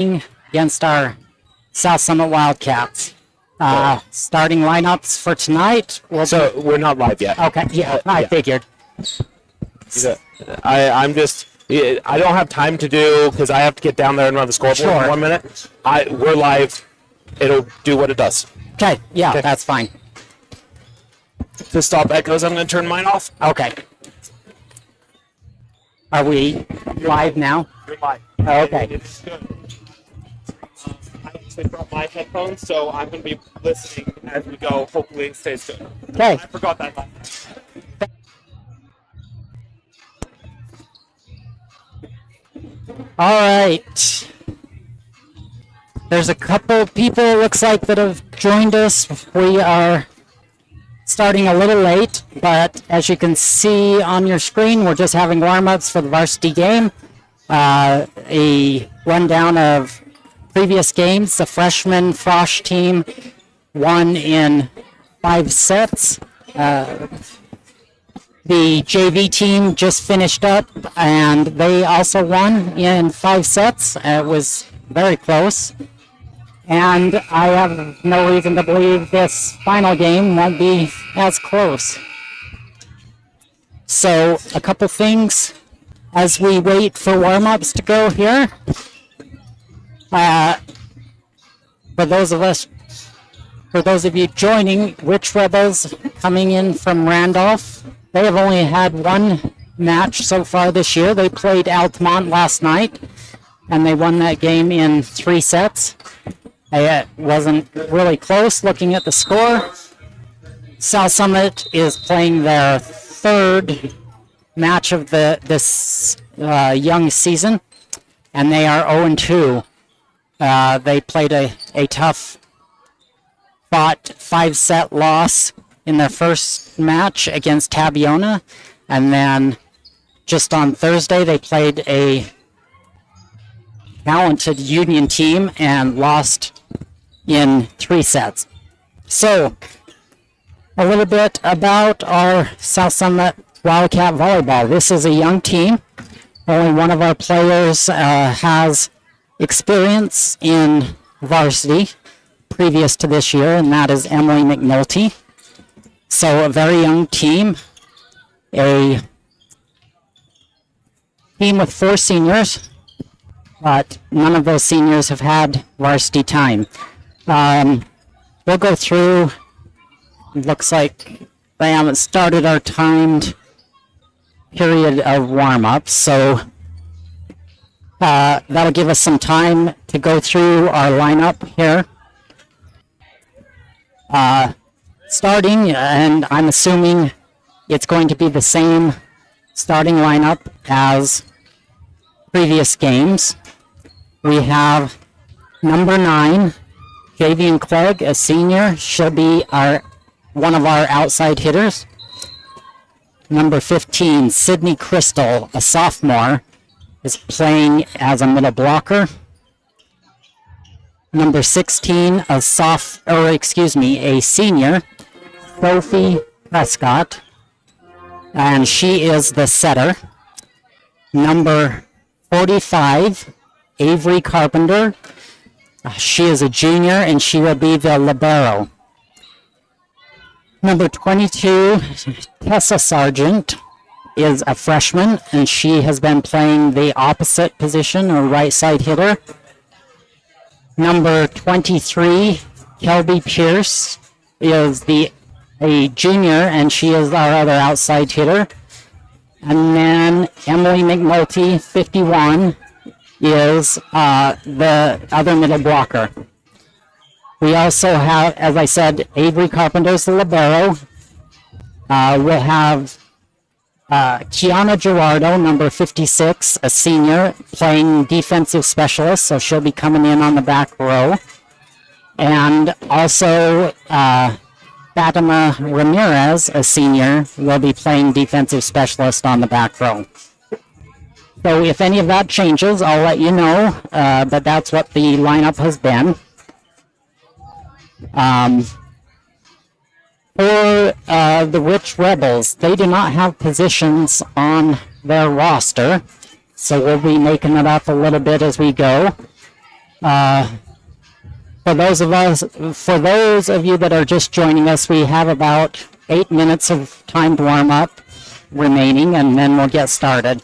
against our South Summit Wildcats. Starting lineups for tonight. So we're not live yet. Okay, I figured. I'm just. I don't have time to do because I have to get down there and run the scoreboard in 1 minute. We're live. It'll do what it does. Okay, that's fine. To stop echoes, I'm going to turn mine off. Okay. Are we live now? You're live. Oh, okay. It's good. I actually brought my headphones, so I'm going to be listening as we go. Hopefully it stays good. Okay. I forgot that last time. All right. There's a couple people, it looks like, that have joined us. We are starting a little late, but as you can see on your screen, we're just having warm-ups for the varsity game. A rundown of previous games. The freshman Frosh team won in 5 sets. The JV team just finished up, and they also won in 5 sets. It was very close. And I have no reason to believe this final game won't be as close. So, a couple things as we wait for warm-ups to go here. For those of you joining, Witch Rebels coming in from Randolph, they have only had 1 match so far this year. They played Altamont last night, and they won that game in 3 sets. It wasn't really close looking at the score. South Summit is playing their 3rd match of this young season, and they are 0-2. They played a tough fought 5-set loss in their first match against Tabiona, and then just on Thursday they played a talented Union team and lost in 3 sets. So, a little bit about our South Summit Wildcat Volleyball. This is a young team. Only one of our players has experience in varsity previous to this year, and that is Emily McNulty. So, a very young team. A team with 4 seniors, but none of those seniors have had varsity time. We'll go through. It looks like they haven't started our timed period of warm-ups, so that'll give us some time to go through our lineup here. Starting, and I'm assuming it's going to be the same starting lineup as previous games. We have number 9, Javian Clegg, a senior. She'll be one of our outside hitters. Number 15, Sydney Crystal, a sophomore, is playing as a middle blocker. Number 16, a senior, Sophie Prescott, and she is the setter. Number 45, Avery Carpenter. She is a junior, and she will be the libero. Number 22, Tessa Sargent, is a freshman, and she has been playing the opposite position, or right side hitter. Number 23, Kelby Pierce, is a junior, and she is our other outside hitter. And then Emily McNulty, 51, is the other middle blocker. We also have, as I said, Avery Carpenter's the libero. We'll have Kiana Gerardo, number 56, a senior, playing defensive specialist, so she'll be coming in on the back row. And also Fatima Ramirez, a senior, will be playing defensive specialist on the back row. So if any of that changes, I'll let you know, but that's what the lineup has been. For the Witch Rebels, they do not have positions on their roster, so we'll be making it up a little bit as we go. For those of you that are just joining us, we have about 8 minutes of time to warm up remaining, and then we'll get started.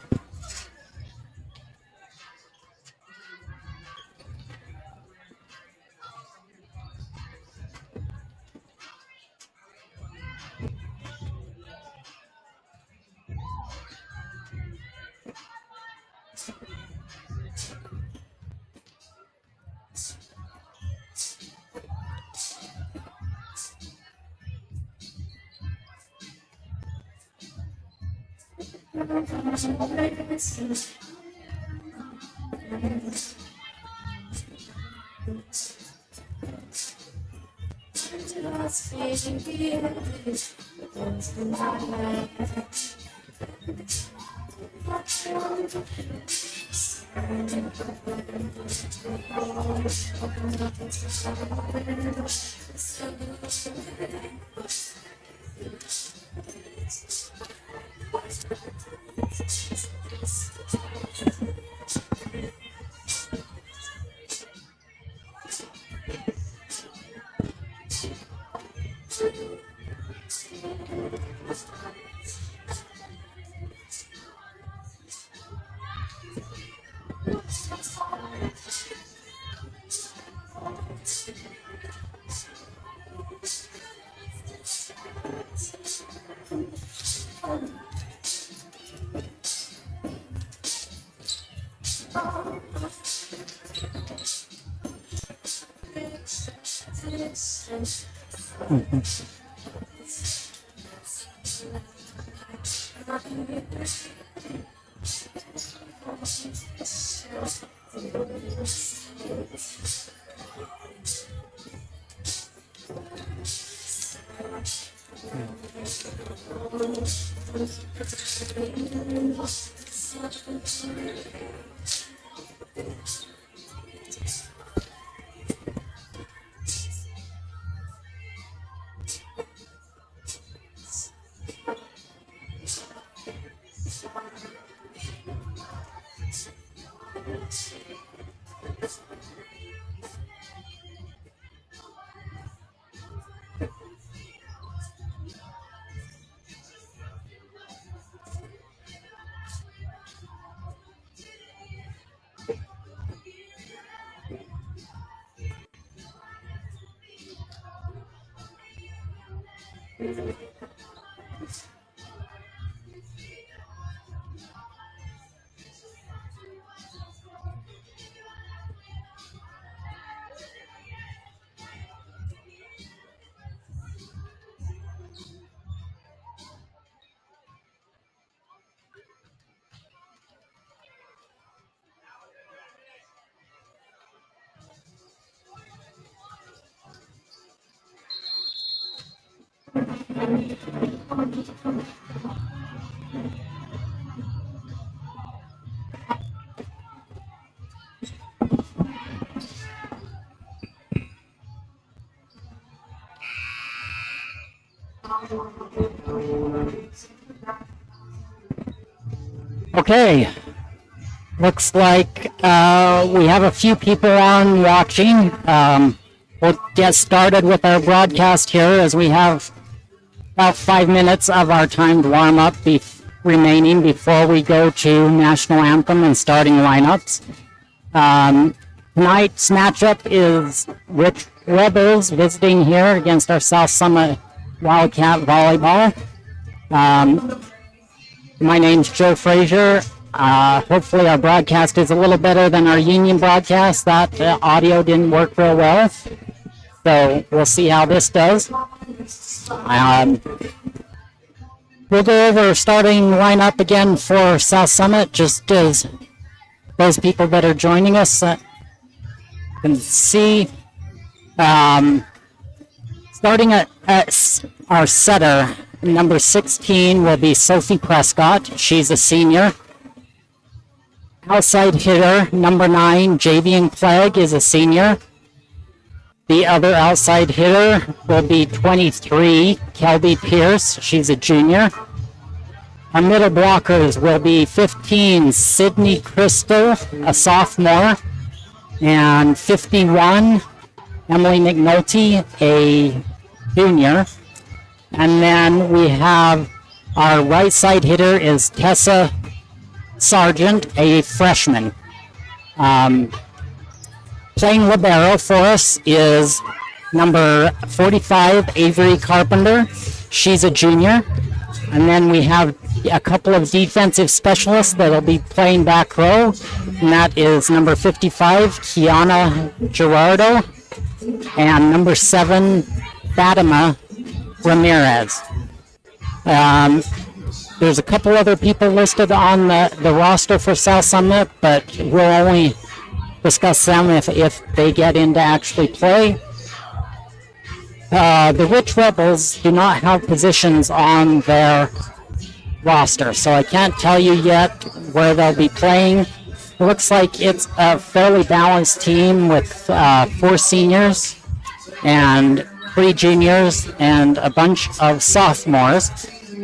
Okay, looks like we have a few people on watching. We'll get started with our broadcast here as we have about 5 minutes of our timed warm-up remaining before we go to National Anthem and starting lineups. Tonight's matchup is Rich Rebels visiting here against our South Summit Wildcat Volleyball. My name's Joe Frazier. Hopefully our broadcast is a little better than our Union broadcast. That audio didn't work real well. So we'll see how this does. We'll go over starting lineup again for South Summit, just as those people that are joining us can see. Starting at our setter, number 16 will be Sophie Prescott. She's a senior. Outside hitter, number 9, Javian Clegg, is a senior. The other outside hitter will be 23, Kelby Pierce. She's a junior. Our middle blockers will be 15, Sydney Crystal, a sophomore. And 51, Emily McNulty, a junior. And then we have our right side hitter is Tessa Sargent, a freshman. Playing libero for us is number 45, Avery Carpenter. She's a junior. And then we have a couple of defensive specialists that'll be playing back row. And that is number 55, Kiana Gerardo, and number 7, Fatima Ramirez. There's a couple other people listed on the roster for South Summit, but we'll only discuss them if they get in to actually play. The Rich Rebels do not have positions on their roster, so I can't tell you yet where they'll be playing. It looks like it's a fairly balanced team with 4 seniors and 3 juniors and a bunch of sophomores.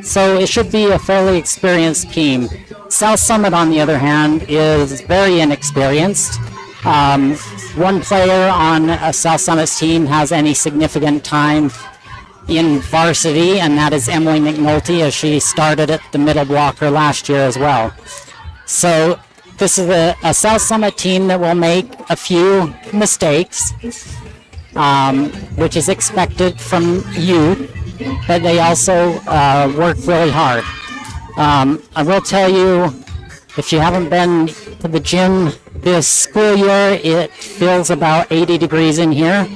So it should be a fairly experienced team. South Summit, on the other hand, is very inexperienced. One player on a South Summit's team has any significant time in varsity, and that is Emily McNulty, as she started at the middle blocker last year as well. So this is a South Summit team that will make a few mistakes, which is expected from youth, but they also work really hard. I will tell you, if you haven't been to the gym this school year, it feels about 80 degrees in here.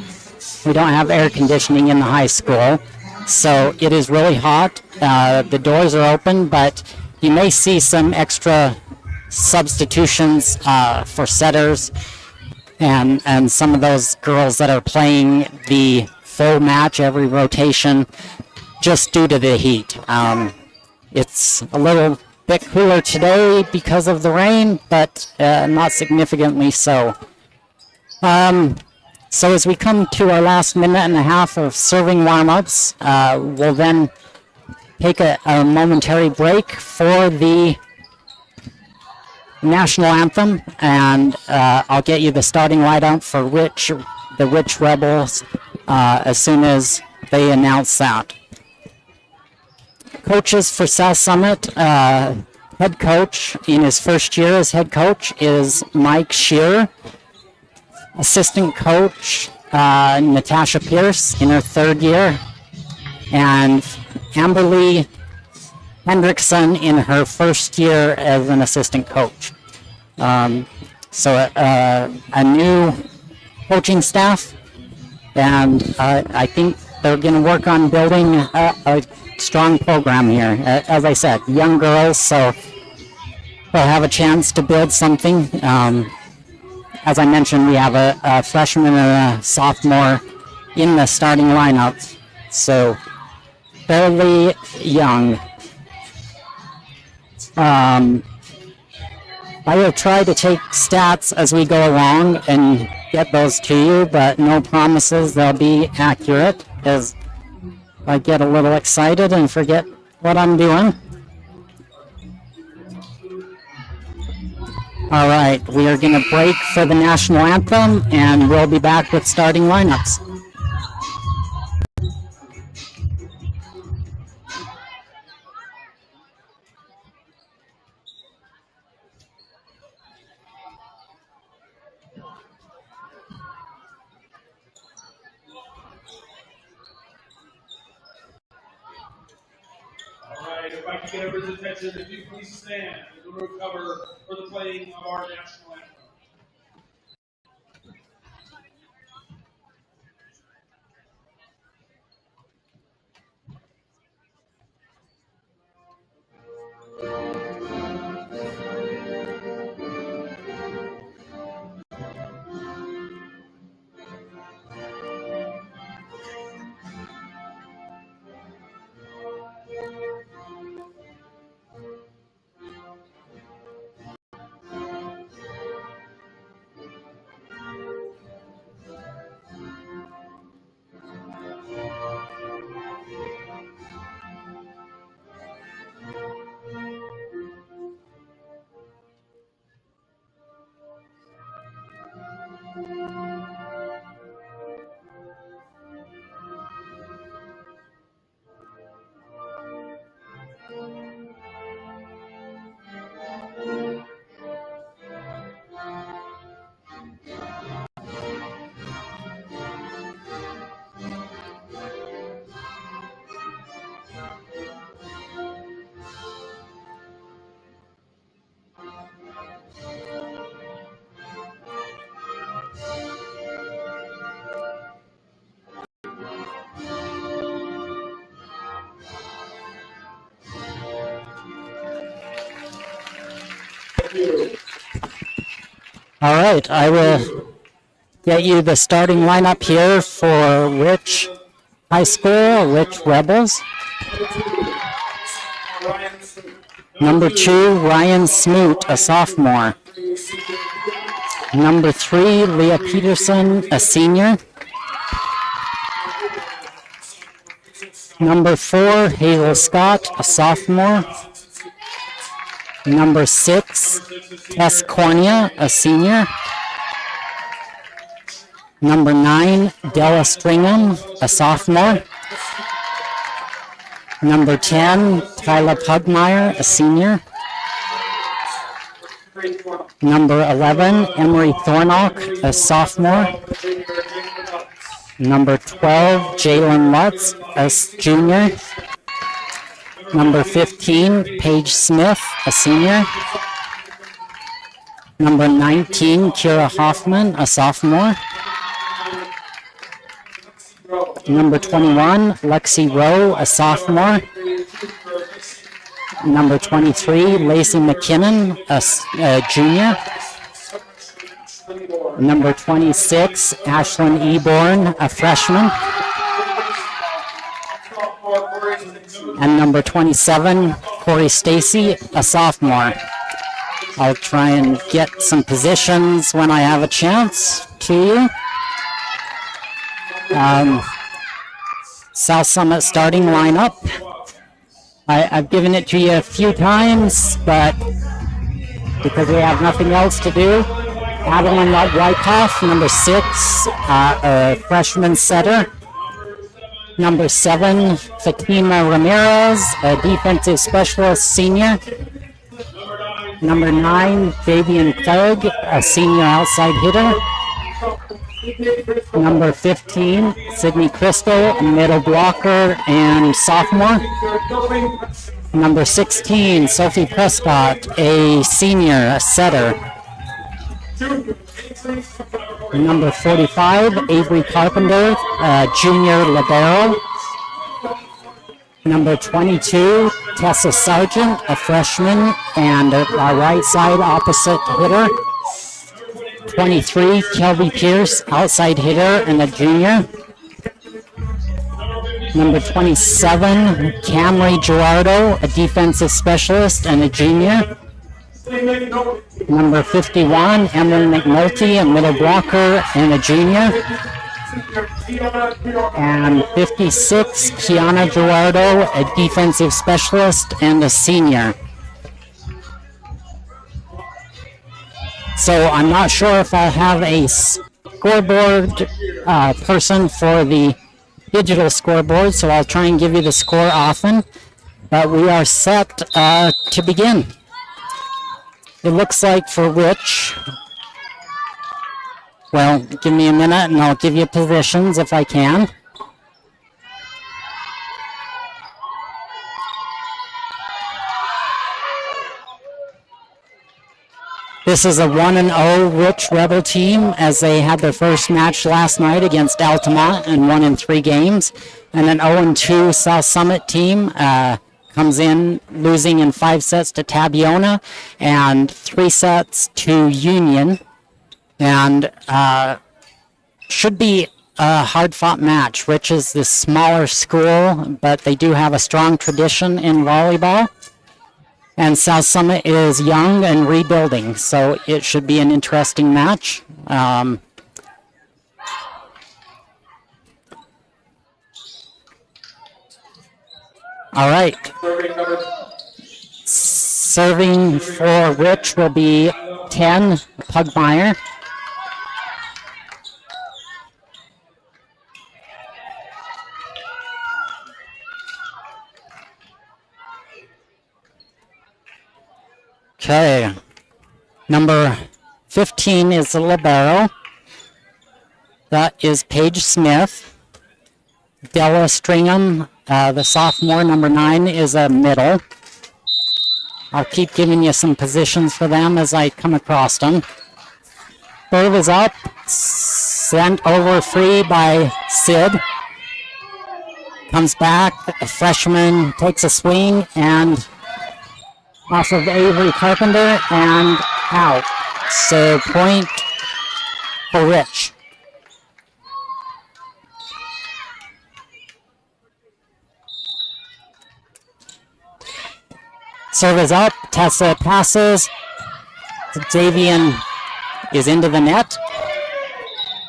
We don't have air conditioning in the high school, so it is really hot. The doors are open, but you may see some extra substitutions for setters and some of those girls that are playing the full match every rotation just due to the heat. It's a little bit cooler today because of the rain, but not significantly so. So as we come to our last minute and a half of serving warm-ups, we'll then take a momentary break for the national anthem, and I'll get you the starting lineup for the Rich Rebels as soon as they announce that. Coaches for South Summit, head coach in his first year as head coach is Mike Shearer. Assistant coach Natasha Pierce in her third year, and Amberly Hendrickson in her first year as an assistant coach. So a new coaching staff, and I think they're going to work on building a strong program here. As I said, young girls, so they'll have a chance to build something. As I mentioned, we have a freshman and a sophomore in the starting lineup, so fairly young. I will try to take stats as we go along and get those to you, but no promises they'll be accurate, as I get a little excited and forget what I'm doing. All right, we are going to break for the national anthem, and we'll be back with starting lineups. If I can get everyone's attention, if you please stand, we'll recover for the playing of our national anthem. All right, I will get you the starting lineup here for which high school, which Rebels. Number 2, Ryan Smoot, a sophomore. Number 3, Leah Peterson, a senior. Number 4, Hazel Scott, a sophomore. Number 6, Tess Cornia, a senior. Number 9, Della Stringham, a sophomore. Number 10, Tyler Pugmire, a senior. Number 11, Emery Thornock, a sophomore. Number 12, Jalen Lutz, a junior. Number 15, Paige Smith, a senior. Number 19, Kira Hoffman, a sophomore. Number 21, Lexi Rowe, a sophomore. Number 23, Lacey McKinnon, a junior. Number 26, Ashlyn Eborn, a freshman. And number 27, Corey Stacy, a sophomore. I'll try and get some positions when I have a chance to you. South Summit starting lineup. I've given it to you a few times, but because we have nothing else to do. Adeline Wyckoff, number 6, a freshman setter. Number 7, Fatima Ramirez, a defensive specialist senior. Number 9, Fabian Clegg, a senior outside hitter. Number 15, Sydney Crystal, a middle blocker and sophomore. Number 16, Sophie Prescott, a senior, a setter. Number 45, Avery Carpenter, a junior libero. Number 22, Tessa Sargent, a freshman and a right side opposite hitter. 23, Kelby Pierce, outside hitter and a junior. Number 27, Camry Gerardo, a defensive specialist and a junior. Number 51, Emily McNulty, a middle blocker and a junior. And 56, Kiana Gerardo, a defensive specialist and a senior. So I'm not sure if I'll have a scoreboard person for the digital scoreboard, so I'll try and give you the score often. But we are set to begin. It looks like for which, well, give me a minute and I'll give you positions if I can. This is a 1-0 Rich Rebel team as they had their first match last night against Altamont and won in 3 games. And an 0-2 South Summit team comes in losing in 5 sets to Tabiona and 3 sets to Union. And should be a hard-fought match. Rich is the smaller school, but they do have a strong tradition in volleyball. And South Summit is young and rebuilding, so it should be an interesting match. All right. Serving for Rich will be 10, Pugmire. Okay, number 15 is the libero. That is Paige Smith. Della Stringham, the sophomore, number 9, is a middle. I'll keep giving you some positions for them as I come across them. Serve is up, sent over free by Sid. Comes back, a freshman takes a swing and off of Avery Carpenter and out. So point for Rich. Serve is up. Tessa passes. Xavier is into the net.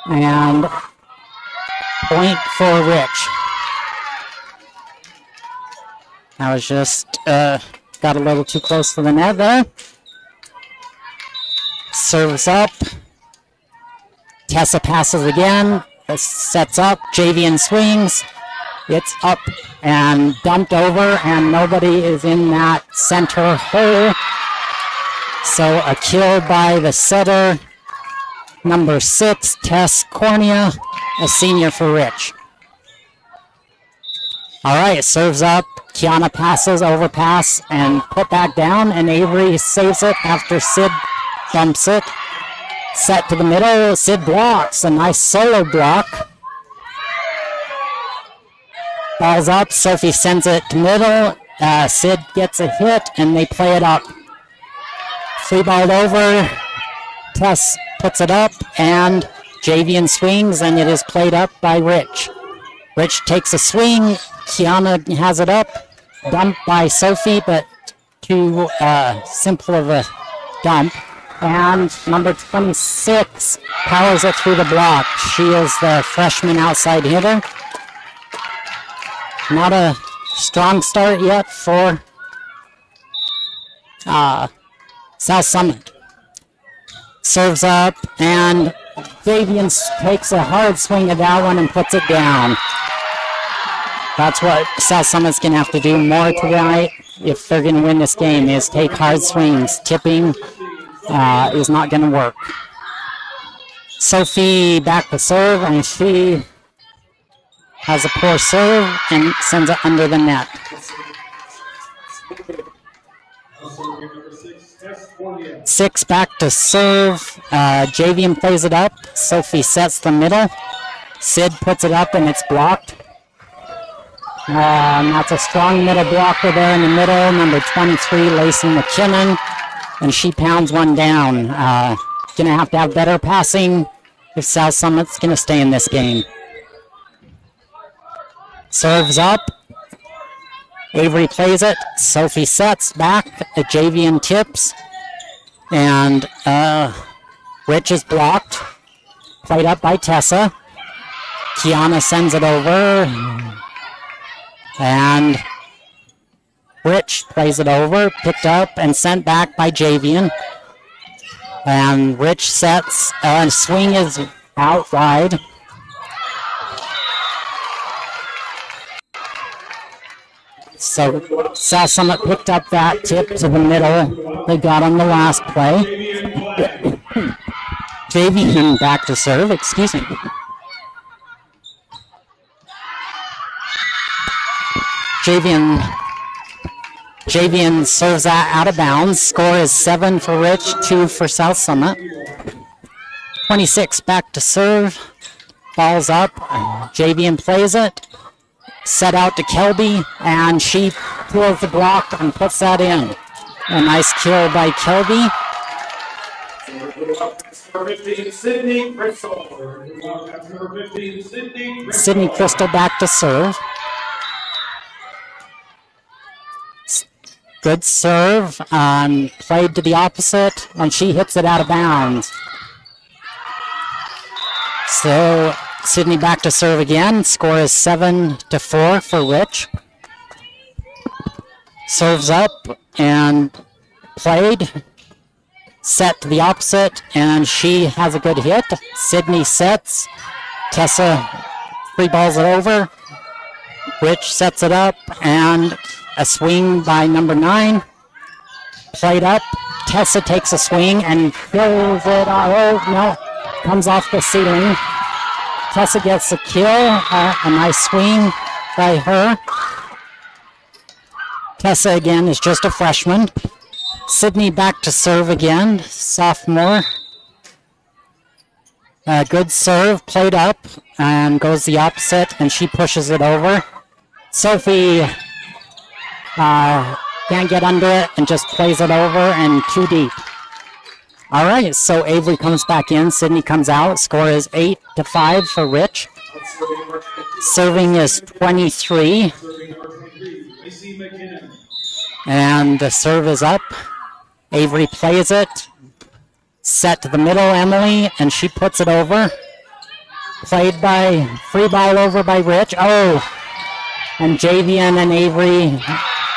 And point for Rich. I was just got a little too close to the net there. Serves up. Tessa passes again. Sets up. Javian swings. It's up and dumped over, and nobody is in that center hole. So a kill by the setter, number 6, Tess Cornea, a senior for Rich. All right, serves up. Kiana passes, overpass, and put back down, and Avery saves it after Sid dumps it. Set to the middle. Sid blocks. A nice solo block. Ball's up. Sophie sends it to middle. Sid gets a hit, and they play it up. Free ball over. Tess puts it up, and Javian swings, and it is played up by Rich. Rich takes a swing. Kiana has it up. Dumped by Sophie, but too simple of a dump. And number 26 powers it through the block. She is the freshman outside hitter. Not a strong start yet for South Summit. Serves up, and Fabian takes a hard swing at that one and puts it down. That's what South Summit's going to have to do more tonight if they're going to win this game, is take hard swings. Tipping is not going to work. Sophie back to serve, and she has a poor serve and sends it under the net. Six back to serve. Javian plays it up. Sophie sets the middle. Sid puts it up, and it's blocked. And that's a strong middle blocker there in the middle. Number 23, Lacey McKinnon. And she pounds one down. Going to have better passing if South Summit's going to stay in this game. Serves up. Avery plays it. Sophie sets back. Javian tips. And Rich is blocked. Played up by Tessa. Kiana sends it over. And Rich plays it over. Picked up and sent back by Javian. And Rich sets. Swing is out wide. So South Summit picked up that tip to the middle. They got on the last play. Javian back to serve, excuse me. Javian serves that out of bounds. Score is 7 for Rich, 2 for South Summit. 26 back to serve. Ball's up. Javian plays it. Set out to Kelby, and she pulls the block and puts that in. A nice kill by Kelby. Sydney Crystal back to serve. Good serve, played to the opposite, and she hits it out of bounds. So Sydney back to serve again. Score is 7-4 for Rich. Serves up and played. Set to the opposite, and she has a good hit. Sydney sets. Tessa free balls it over. Rich sets it up, and a swing by number 9. Played up. Tessa takes a swing and kills it. Oh, no. Comes off the ceiling. Tessa gets a kill. A nice swing by her. Tessa again is just a freshman. Sydney back to serve again. Sophomore. Good serve. Played up and goes the opposite, and she pushes it over. Sophie can't get under it and just plays it over and too deep. All right, so Avery comes back in. Sydney comes out. Score is 8-5 for Rich. Serving is 23. And the serve is up. Avery plays it. Set to the middle, Emily, and she puts it over. Played by, free ball over by Rich. Oh, and Javian and Avery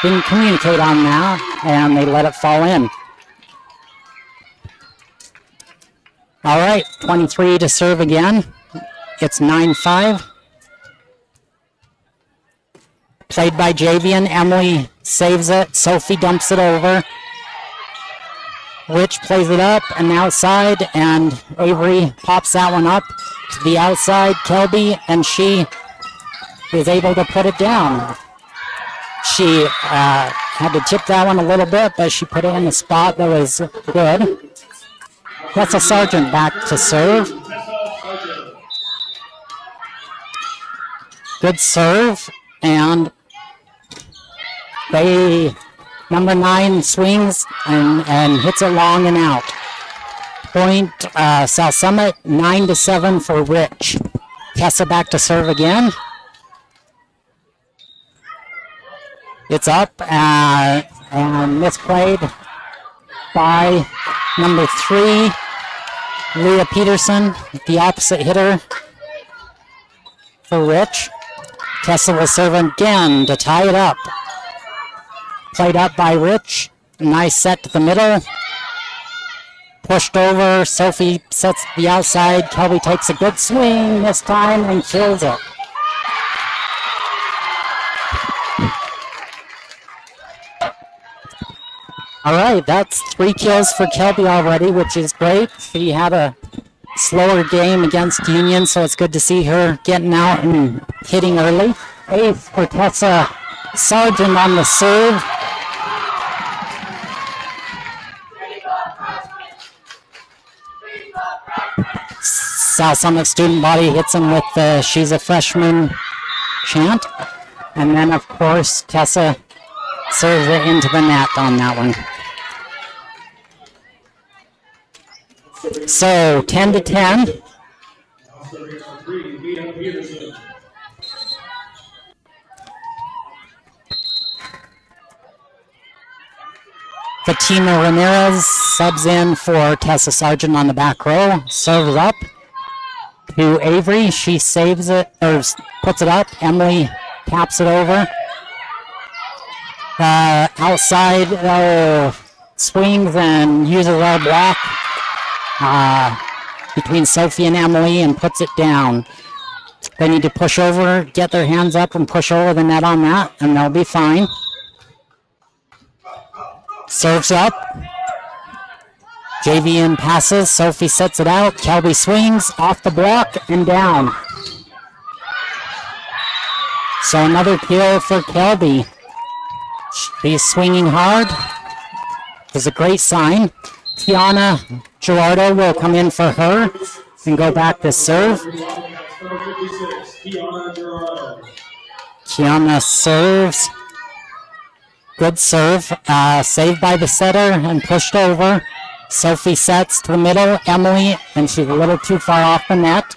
didn't communicate on that, and they let it fall in. All right, 23 to serve again. It's 9-5. Played by Javian. Emily saves it. Sophie dumps it over. Rich plays it up and outside, and Avery pops that one up to the outside. Kelby, and she is able to put it down. She had to tip that one a little bit, but she put it in a spot that was good. That's a Sargent back to serve. Good serve, and number 9 swings and hits it long and out. Point South Summit, 9-7 for Rich. Tessa back to serve again. It's up and misplayed by number 3, Leah Peterson, the opposite hitter for Rich. Tessa will serve again to tie it up. Played up by Rich. Nice set to the middle. Pushed over. Sophie sets the outside. Kelby takes a good swing this time and kills it. All right, that's 3 kills for Kelby already, which is great. She had a slower game against Union, so it's good to see her getting out and hitting early. Ace for Tessa Sargent on the serve. South Summit student body hits him with the "She's a Freshman" chant. And then, of course, Tessa serves it into the net on that one. So 10-10. Fatima Ramirez subs in for Tessa Sargent on the back row. Serves up to Avery. She saves it, or puts it up. Emily taps it over. Outside swings and uses our block between Sophie and Emily and puts it down. They need to push over, get their hands up and push over the net on that, and they'll be fine. Serves up. Javian passes. Sophie sets it out. Kelby swings off the block and down. So another kill for Kelby. She's swinging hard. It's a great sign. Tiana Gerardo will come in for her and go back to serve. Tiana serves. Good serve. Saved by the setter and pushed over. Sophie sets to the middle. Emily, and she's a little too far off the net.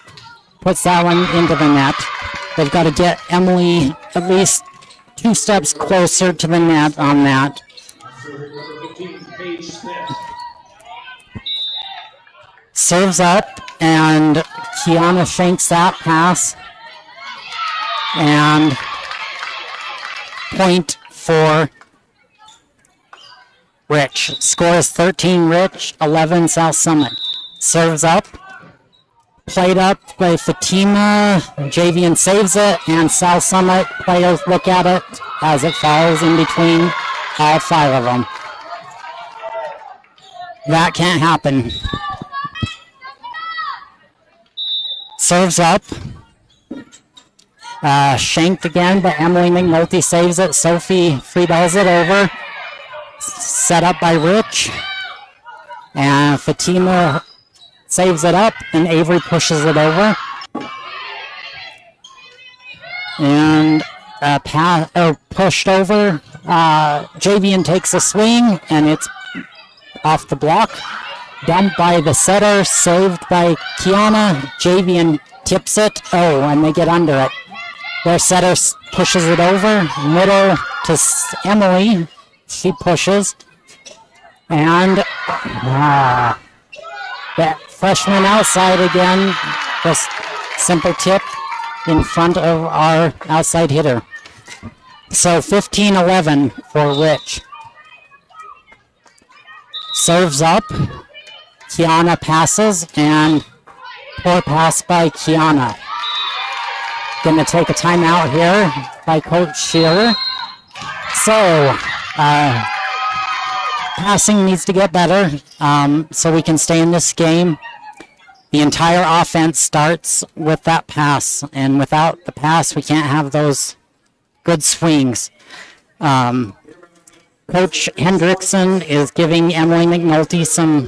Puts that one into the net. They've got to get Emily at least 2 steps closer to the net on that. Serves up, and Kiana shanks that pass. And point for Rich. Score is 13 Rich, 11 South Summit. Serves up. Played up by Fatima. Javian saves it, and South Summit players look at it as it falls in between all 5 of them. That can't happen. Serves up. Shanked again, but Emily McNulty saves it. Sophie free balls it over. Set up by Rich. And Fatima saves it up, and Avery pushes it over. And pushed over. Javian takes a swing, and it's off the block. Dumped by the setter, saved by Kiana. Javian tips it. Oh, and they get under it. Their setter pushes it over. Middle to Emily. She pushes. And that freshman outside again. Just simple tip in front of our outside hitter. So 15-11 for Rich. Serves up. Kiana passes, and poor pass by Kiana. Going to take a timeout here by Coach Shearer. So, passing needs to get better so we can stay in this game. The entire offense starts with that pass, and without the pass, we can't have those good swings. Coach Hendrickson is giving Emily McNulty some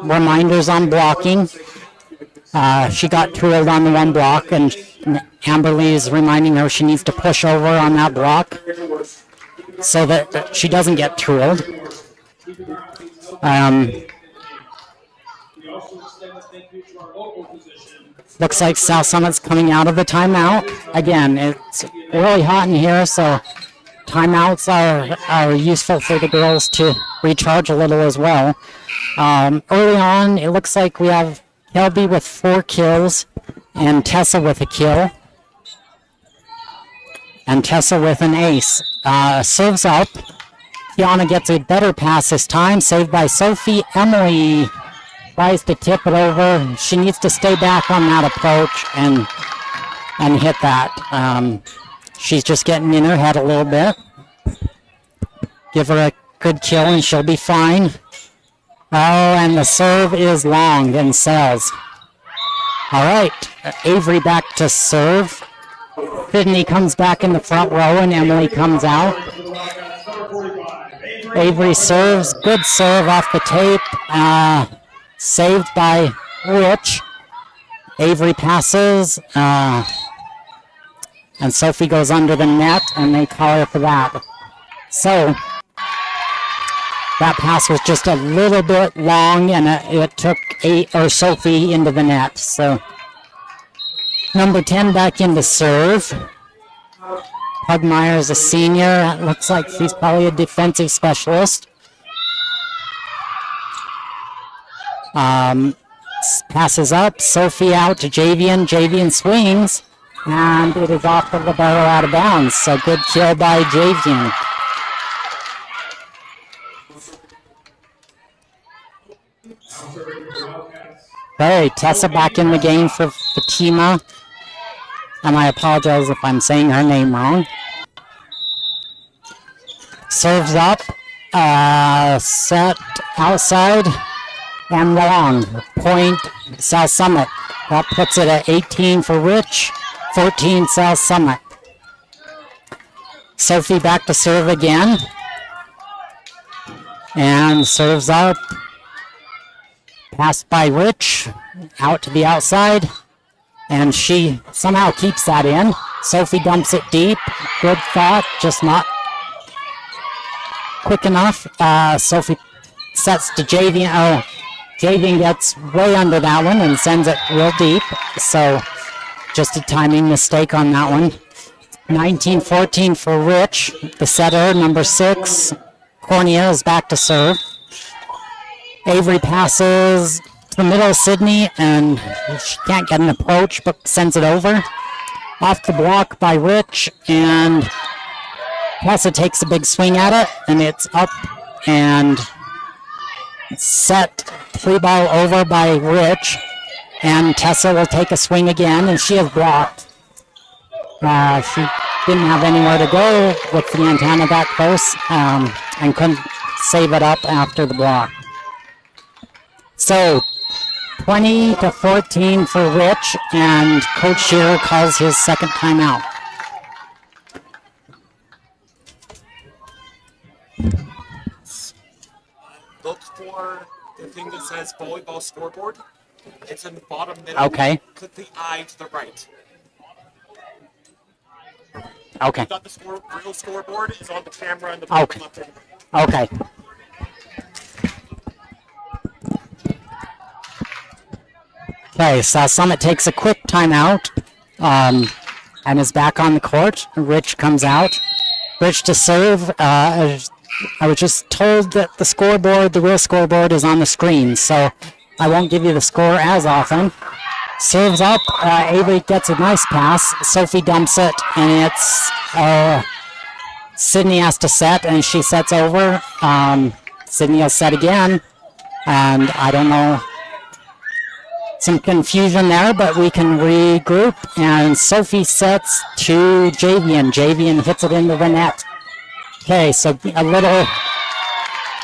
reminders on blocking. She got tooled on the one block, and Amberly is reminding her she needs to push over on that block so that she doesn't get tooled. Looks like South Summit's coming out of the timeout. Again, it's really hot in here, so timeouts are useful for the girls to recharge a little as well. Early on, it looks like we have Kelby with 4 kills and Tessa with a kill. And Tessa with an ace. Serves up. Kiana gets a better pass this time. Saved by Sophie. Emily tries to tip it over. She needs to stay back on that approach and hit that. She's just getting in her head a little bit. Give her a good kill and she'll be fine. Oh, and the serve is long and sails. All right, Avery back to serve. Sydney comes back in the front row and Emily comes out. Avery serves, good serve off the tape. Saved by Rich. Avery passes. And Sophie goes under the net, and they call her for that. So, that pass was just a little bit long, and it took Sophie into the net. So, number 10 back into serve. Pugmire is a senior. It looks like she's probably a defensive specialist. Passes up. Sophie out to Javian. Javian swings. And it is off of the barrel out of bounds. So good kill by Javian. Hey, Tessa back in the game for Fatima. And I apologize if I'm saying her name wrong. Serves up. Set outside. And long. Point South Summit. That puts it at 18 for Rich. 14 South Summit. Sophie back to serve again. And serves up. Passed by Rich. Out to the outside. And she somehow keeps that in. Sophie dumps it deep. Good thought, just not quick enough. Sophie sets to Javian. Oh, Javian gets way under that one and sends it real deep. So just a timing mistake on that one. 19-14 for Rich. The setter, number 6. Cornea is back to serve. Avery passes to the middle of Sydney, and she can't get an approach, but sends it over. Off the block by Rich, and Tessa takes a big swing at it, and it's up and set 3-ball over by Rich. And Tessa will take a swing again, and she is blocked. She didn't have anywhere to go with the antenna that close, and couldn't save it up after the block. So, 20-14 for Rich, and Coach Shearer calls his second timeout. Look for the thing that says volleyball scoreboard. It's in the bottom middle. Okay. Click the I to the right. Okay. Got the real scoreboard is on the camera in the bottom left hand. Okay. Okay, South Summit takes a quick timeout and is back on the court. Rich comes out. Rich to serve. I was just told that the scoreboard, the real scoreboard, is on the screen, so I won't give you the score as often. Serves up. Avery gets a nice pass. Sophie dumps it, and it's Sydney has to set, and she sets over. Sydney will set again, and I don't know. Some confusion there, but we can regroup, and Sophie sets to Javian. Javian hits it into the net. Okay, so a little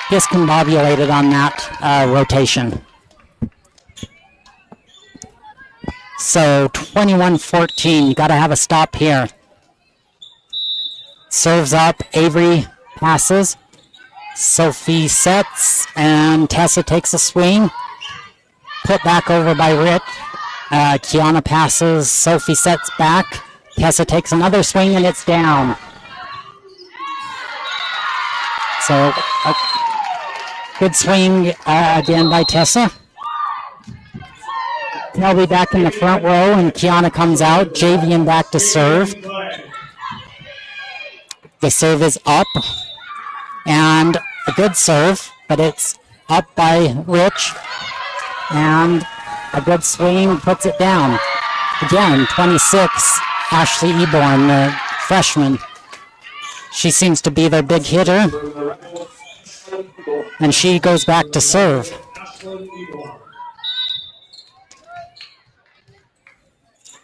discombobulated on that rotation. So 21-14, you got to have a stop here. Serves up, Avery passes. Sophie sets, and Tessa takes a swing. Put back over by Rich. Kiana passes, Sophie sets back. Tessa takes another swing, and it's down. So, a good swing again by Tessa. Kelby back in the front row, and Kiana comes out. Javian back to serve. The serve is up, and a good serve, but it's up by Rich, and a good swing puts it down. Again, 26, Ashley Eborn, the freshman. She seems to be their big hitter, and she goes back to serve.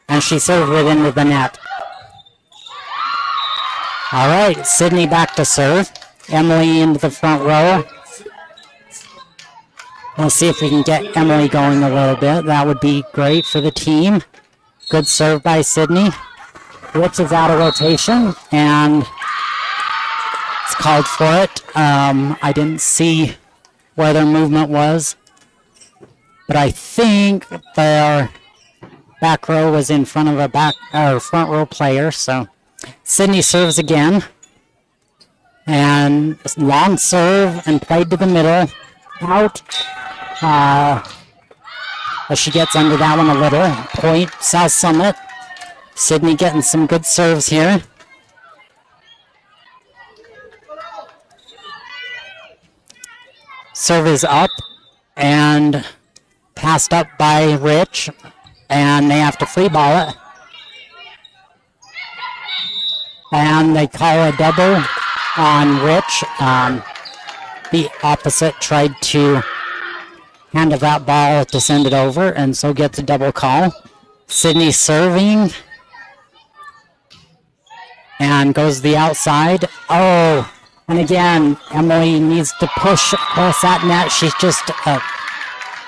And she served it into the net. All right, Sydney back to serve. Emily into the front row. We'll see if we can get Emily going a little bit. That would be great for the team. Good serve by Sydney. Rich is out of rotation, and it's called for it. I didn't see where their movement was, but I think their back row was in front of a front row player. So Sydney serves again, and long serve and played to the middle, out. As she gets under that one a little. Point, South Summit. Sydney getting some good serves here. Serve is up and passed up by Rich, and they have to free ball it. And they call a double on Rich. The opposite tried to handle that ball to send it over, and so gets a double call. Sydney serving, and goes to the outside. Oh, and again, Emily needs to push across that net. She's just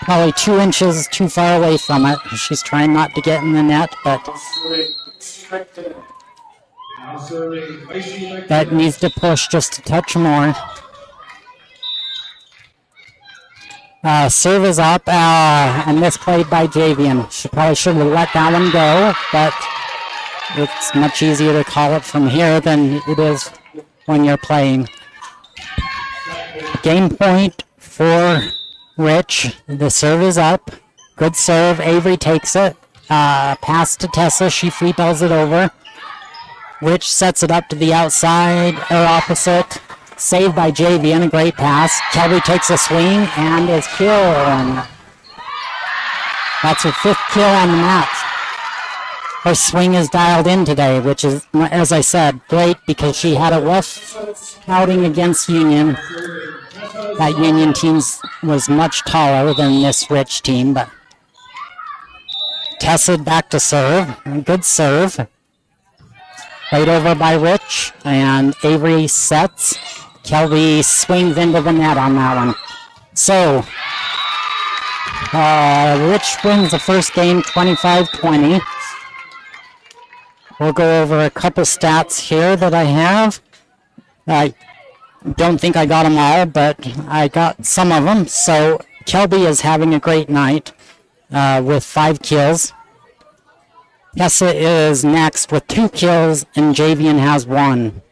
probably 2 inches too far away from it. She's trying not to get in the net, but that needs to push just a touch more. Serve is up, and misplayed by Javian. She probably should have let that one go, but it's much easier to call it from here than it is when you're playing. Game point for Rich. The serve is up. Good serve. Avery takes it. Pass to Tessa. She free balls it over. Rich sets it up to the outside, or opposite. Saved by Javian, a great pass. Kelby takes a swing and is killed. That's her 5th kill on the match. Her swing is dialed in today, which is, as I said, great because she had a rough outing against Union. That Union team was much taller than this Rich team, but Tessa back to serve. Good serve. Played over by Rich, and Avery sets. Kelby swings into the net on that one. So, Rich wins the first game 25-20. We'll go over a couple stats here that I have. I don't think I got them all, but I got some of them. So, Kelby is having a great night with 5 kills. Tessa is next with 2 kills, and Javian has 1.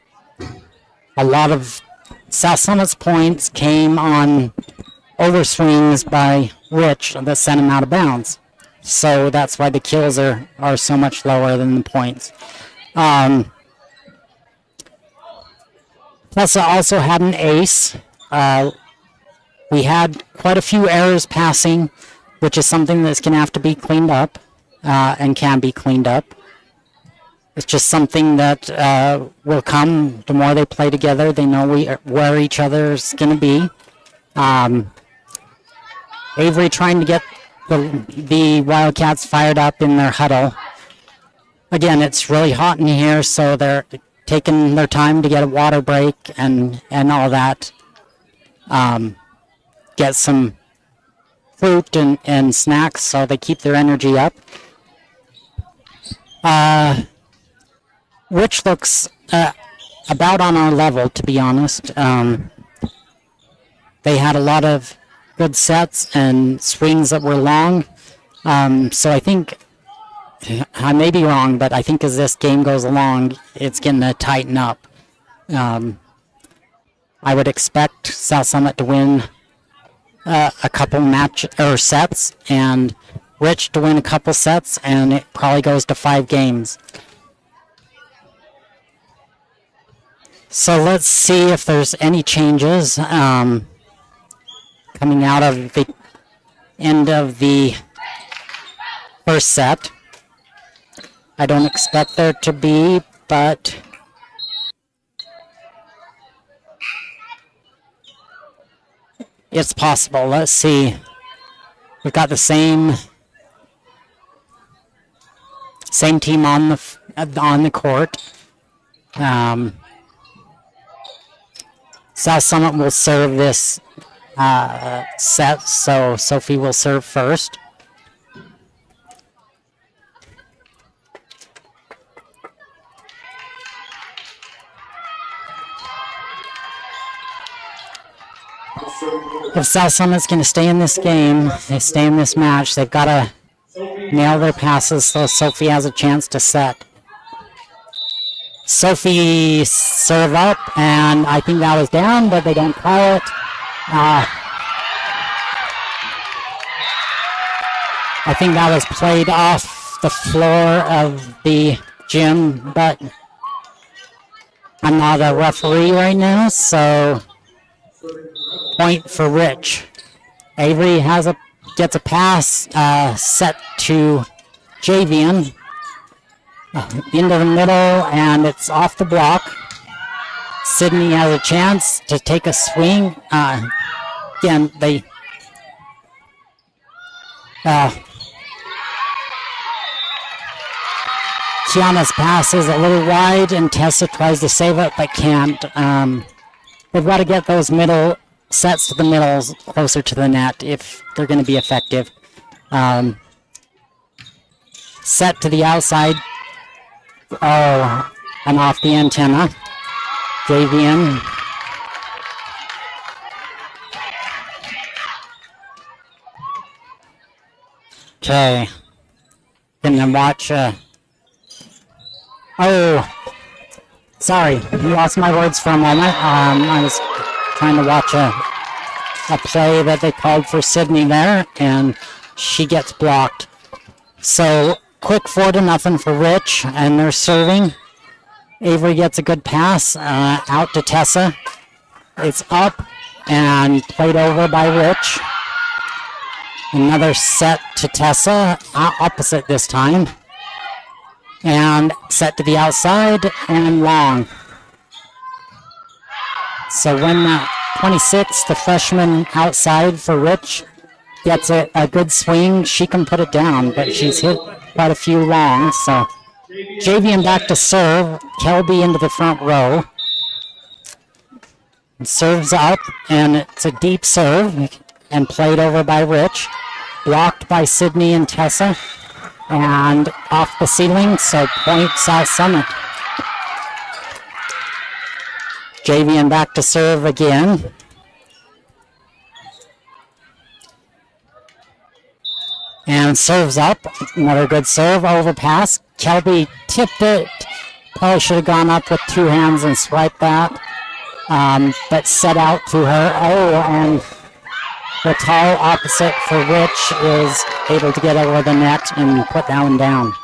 A lot of South Summit's points came on overswings by Rich that sent him out of bounds. So that's why the kills are so much lower than the points. Tessa also had an ace. We had quite a few errors passing, which is something that's going to have to be cleaned up and can be cleaned up. It's just something that will come the more they play together. They know where each other's going to be. Avery trying to get the Wildcats fired up in their huddle. Again, it's really hot in here, so they're taking their time to get a water break and all that. Get some fruit and snacks so they keep their energy up. Which looks about on our level, to be honest. They had a lot of good sets and swings that were long. So I think, I may be wrong, but I think as this game goes along, it's going to tighten up. I would expect South Summit to win a couple sets, and Rich to win a couple sets, and it probably goes to 5 games. So let's see if there's any changes coming out of the end of the first set. I don't expect there to be, but it's possible. Let's see. We've got the same team on the court. South Summit will serve this set, so Sophie will serve first. If South Summit's going to stay in this game, they stay in this match, they've got to nail their passes so Sophie has a chance to set. Sophie serve up, and I think that was down, but they don't call it. I think that was played off the floor of the gym, but I'm not a referee right now, so point for Rich. Avery gets a pass set to Javian. Into the middle, and it's off the block. Sydney has a chance to take a swing. Again, Tiana's pass is a little wide, and Tessa tries to save it, but can't. They've got to get those middle sets to the middles closer to the net if they're going to be effective. Set to the outside. Oh, and off the antenna. Javian. Okay. Can watch. Oh, sorry. You lost my words for a moment. I was trying to watch a play that they called for Sydney there, and she gets blocked. So, quick 4-0 for Rich, and they're serving. Avery gets a good pass out to Tessa. It's up and played over by Rich. Another set to Tessa, opposite this time. And set to the outside and long. So when 26, the freshman outside for Rich, gets a good swing, she can put it down, but she's hit quite a few longs. So Javian back to serve, Kelby into the front row. Serves up, and it's a deep serve, and played over by Rich. Blocked by Sydney and Tessa, and off the ceiling, so point South Summit. Javian back to serve again. And serves up, another good serve, overpass. Kelby tipped it, probably should have gone up with 2 hands and swiped that, but set out to her. Oh, and The tall opposite for Rich is able to get over the net and put that one down.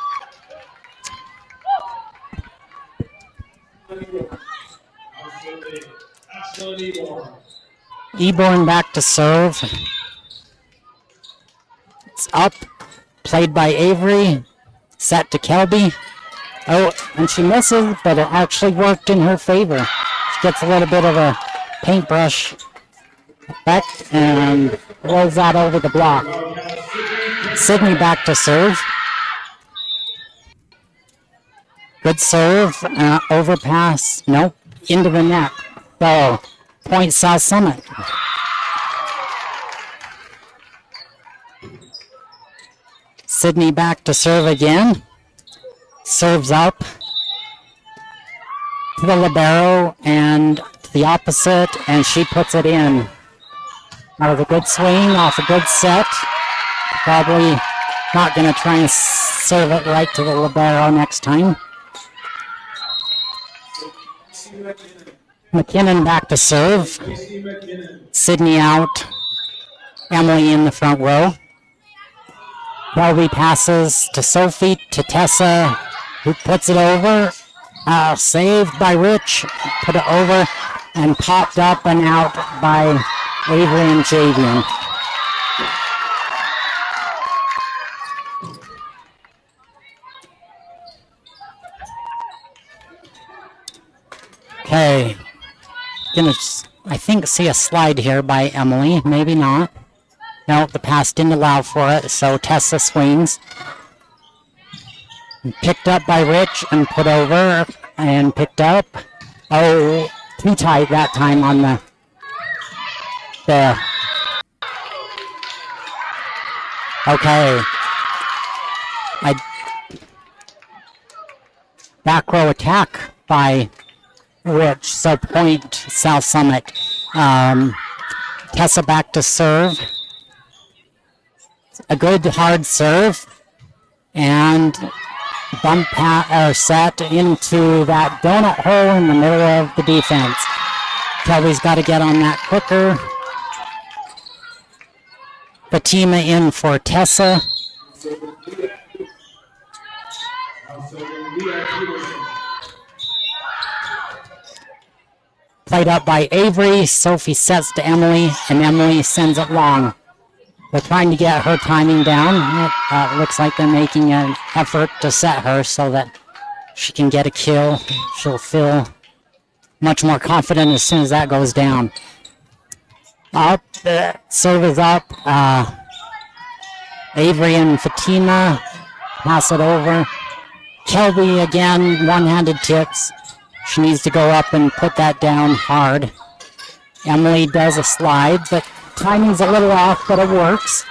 Eborn back to serve. It's up. Played by Avery. Set to Kelby. Oh, and she misses, but it actually worked in her favor. She gets a little bit of a paintbrush effect and rolls that over the block. Sydney back to serve. Good serve. Overpass. Nope. Into the net. So, point South Summit. Sydney back to serve again. Serves up to the libero and to the opposite, and she puts it in. That was a good swing off a good set. Probably not going to try and serve it right to the libero next time. McKinnon back to serve. Sydney out. Emily in the front row. Kelby passes to Sophie, to Tessa, who puts it over. Saved by Rich. Put it over and popped up and out by Avery and Javian. Okay. Gonna, I think, see a slide here by Emily. Maybe not. No, the pass didn't allow for it, so Tessa swings. Picked up by Rich and put over and picked up. Oh, too tight that time on the okay. Back row attack by Rich, so point South Summit. Tessa back to serve. A good hard serve and bump set into that donut hole in the middle of the defense. Kelby's got to get on that quicker. Fatima in for Tessa. Played up by Avery. Sophie sets to Emily, and Emily sends it long. They're trying to get her timing down. It looks like they're making an effort to set her so that she can get a kill. She'll feel much more confident as soon as that goes down. Up, serve is up. Avery and Fatima pass it over. Kelby again, one-handed tips. She needs to go up and put that down hard. Emily does a slide, but timing's a little off, but it works.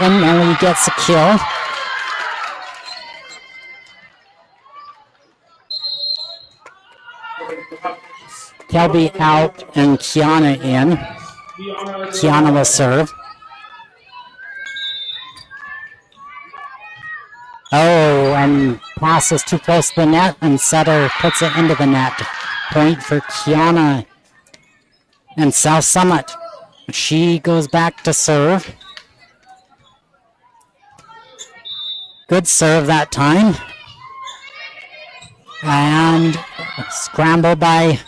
And Emily gets a kill. Kelby out and Kiana in. Kiana will serve. Oh, and passes too close to the net, and setter puts it into the net. Point for Kiana and South Summit. She goes back to serve. Good serve that time. And scramble by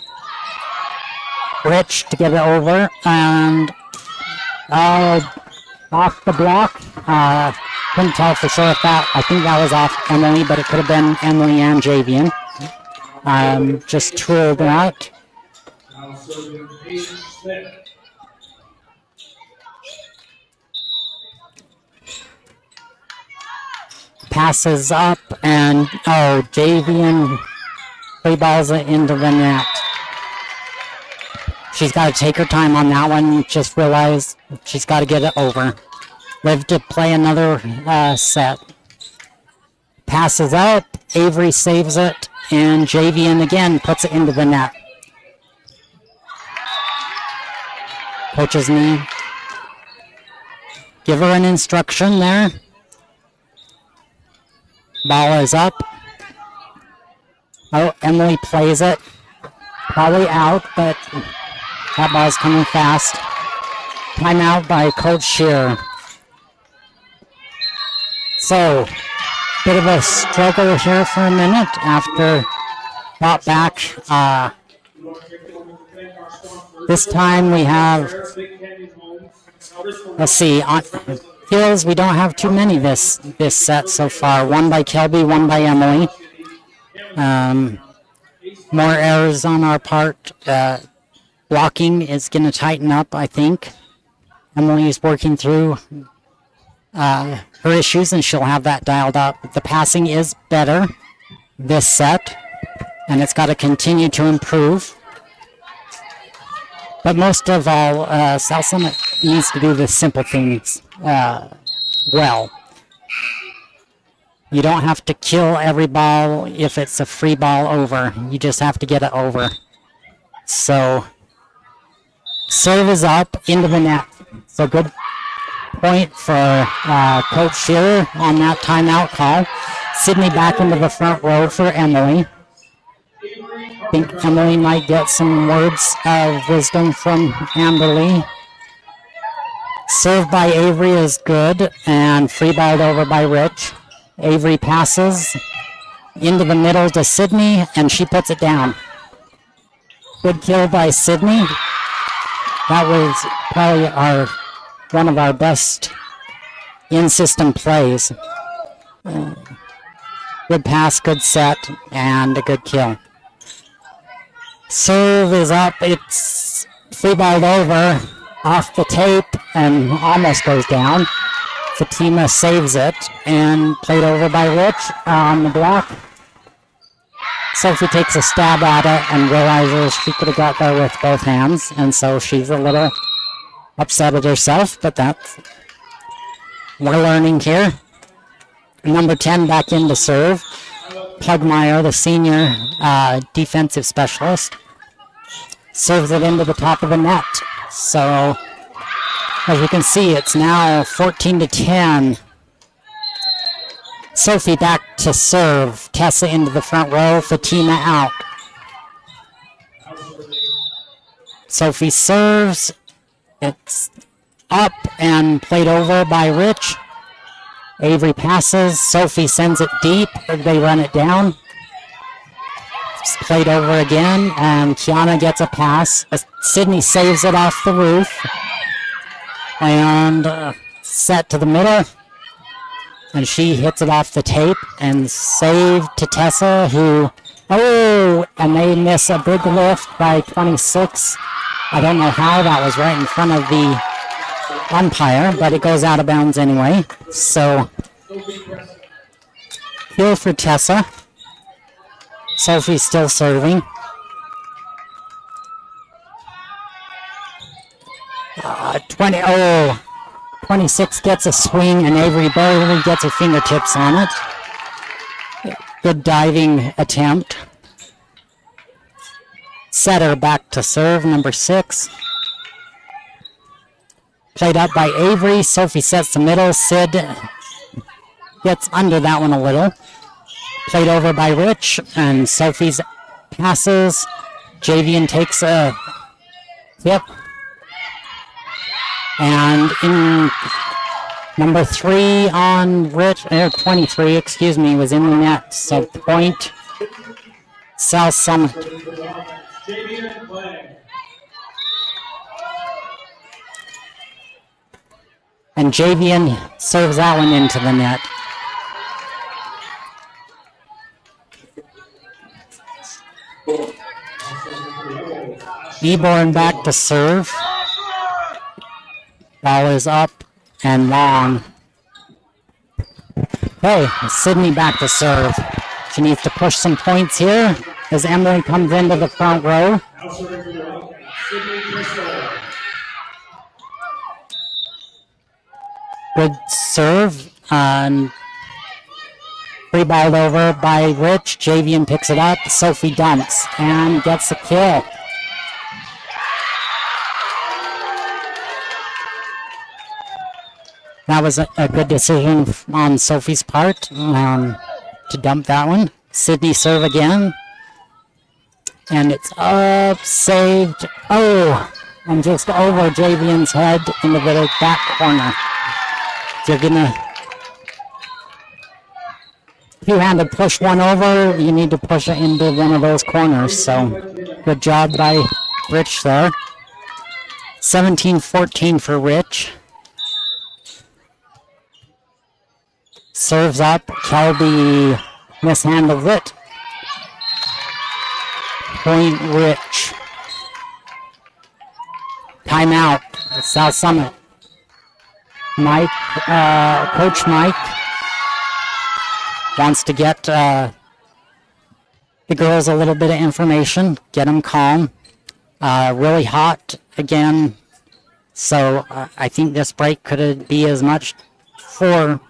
Rich to get it over. And off the block. Couldn't tell for sure if that, I think that was off Emily, but it could have been Emily and Javian. Just twirled out. Passes up, and Javian free balls it into the net. She's got to take her time on that one. Just realize she's got to get it over. Live to play another set. Passes out. Avery saves it, and Javian again puts it into the net. Coach's knee. Give her an instruction there. Ball is up. Oh, Emily plays it. Probably out, but that ball's coming fast. Timeout by Coach Shearer. So, bit of a struggle here for a minute after brought back. This time we have, let's see, on kills, we don't have too many this set so far. One by Kelby, one by Emily. More errors on our part. Blocking is going to tighten up, I think. Emily is working through her issues, and she'll have that dialed up. The passing is better this set, and it's got to continue to improve. But most of all, South Summit needs to do the simple things well. You don't have to kill every ball if it's a free ball over. You just have to get it over. So, serve is up into the net. So good point for Coach Shearer on that timeout call. Sydney back into the front row for Emily. I think Emily might get some words of wisdom from Amberly. Serve by Avery is good, and free balled over by Rich. Avery passes into the middle to Sydney, and she puts it down. Good kill by Sydney. That was probably one of our best in-system plays. Good pass, good set, and a good kill. Serve is up. It's free balled over off the tape and almost goes down. Fatima saves it and played over by Rich on the block. Sophie takes a stab at it and realizes she could have got there with both hands, and so she's a little upset at herself, but we're learning here. Number 10 back in to serve. Pugmire, the senior defensive specialist, serves it into the top of the net. So, as you can see, it's now 14-10. Sophie back to serve. Tessa into the front row. Fatima out. Sophie serves. It's up and played over by Rich. Avery passes. Sophie sends it deep. They run it down. It's played over again, and Kiana gets a pass. Sydney saves it off the roof. And set to the middle. And she hits it off the tape and saved to Tessa, who, and they miss a big lift by 26. I don't know how, that was right in front of the umpire, but it goes out of bounds anyway. So, kill for Tessa. Sophie's still serving. 26 gets a swing, and Avery barely gets her fingertips on it. Good diving attempt. Setter back to serve, number 6. Played up by Avery. Sophie sets the middle. Sid gets under that one a little. Played over by Rich, and Sophie's passes. Javian takes a tip. And in number 3 on Rich, 23, excuse me, was in the net. So point, South Summit. And Javian serves that one into the net. Eborn back to serve. Ball is up and long. Okay, Sydney back to serve. She needs to push some points here as Emily comes into the front row. Good serve. Free balled over by Rich. Javian picks it up. Sophie dumps and gets a kill. That was a good decision on Sophie's part to dump that one. Sydney serve again. And it's up, saved. and just over Javian's head into the back corner. You're gonna two-handed push one over, you need to push it into one of those corners. So good job by Rich there. 17-14 for Rich. Serves up, Kelby mishandles it. Point Rich. Timeout, South Summit. Mike, Coach Mike wants to get the girls a little bit of information, get them calm. Really hot again, so I think this break could be as much for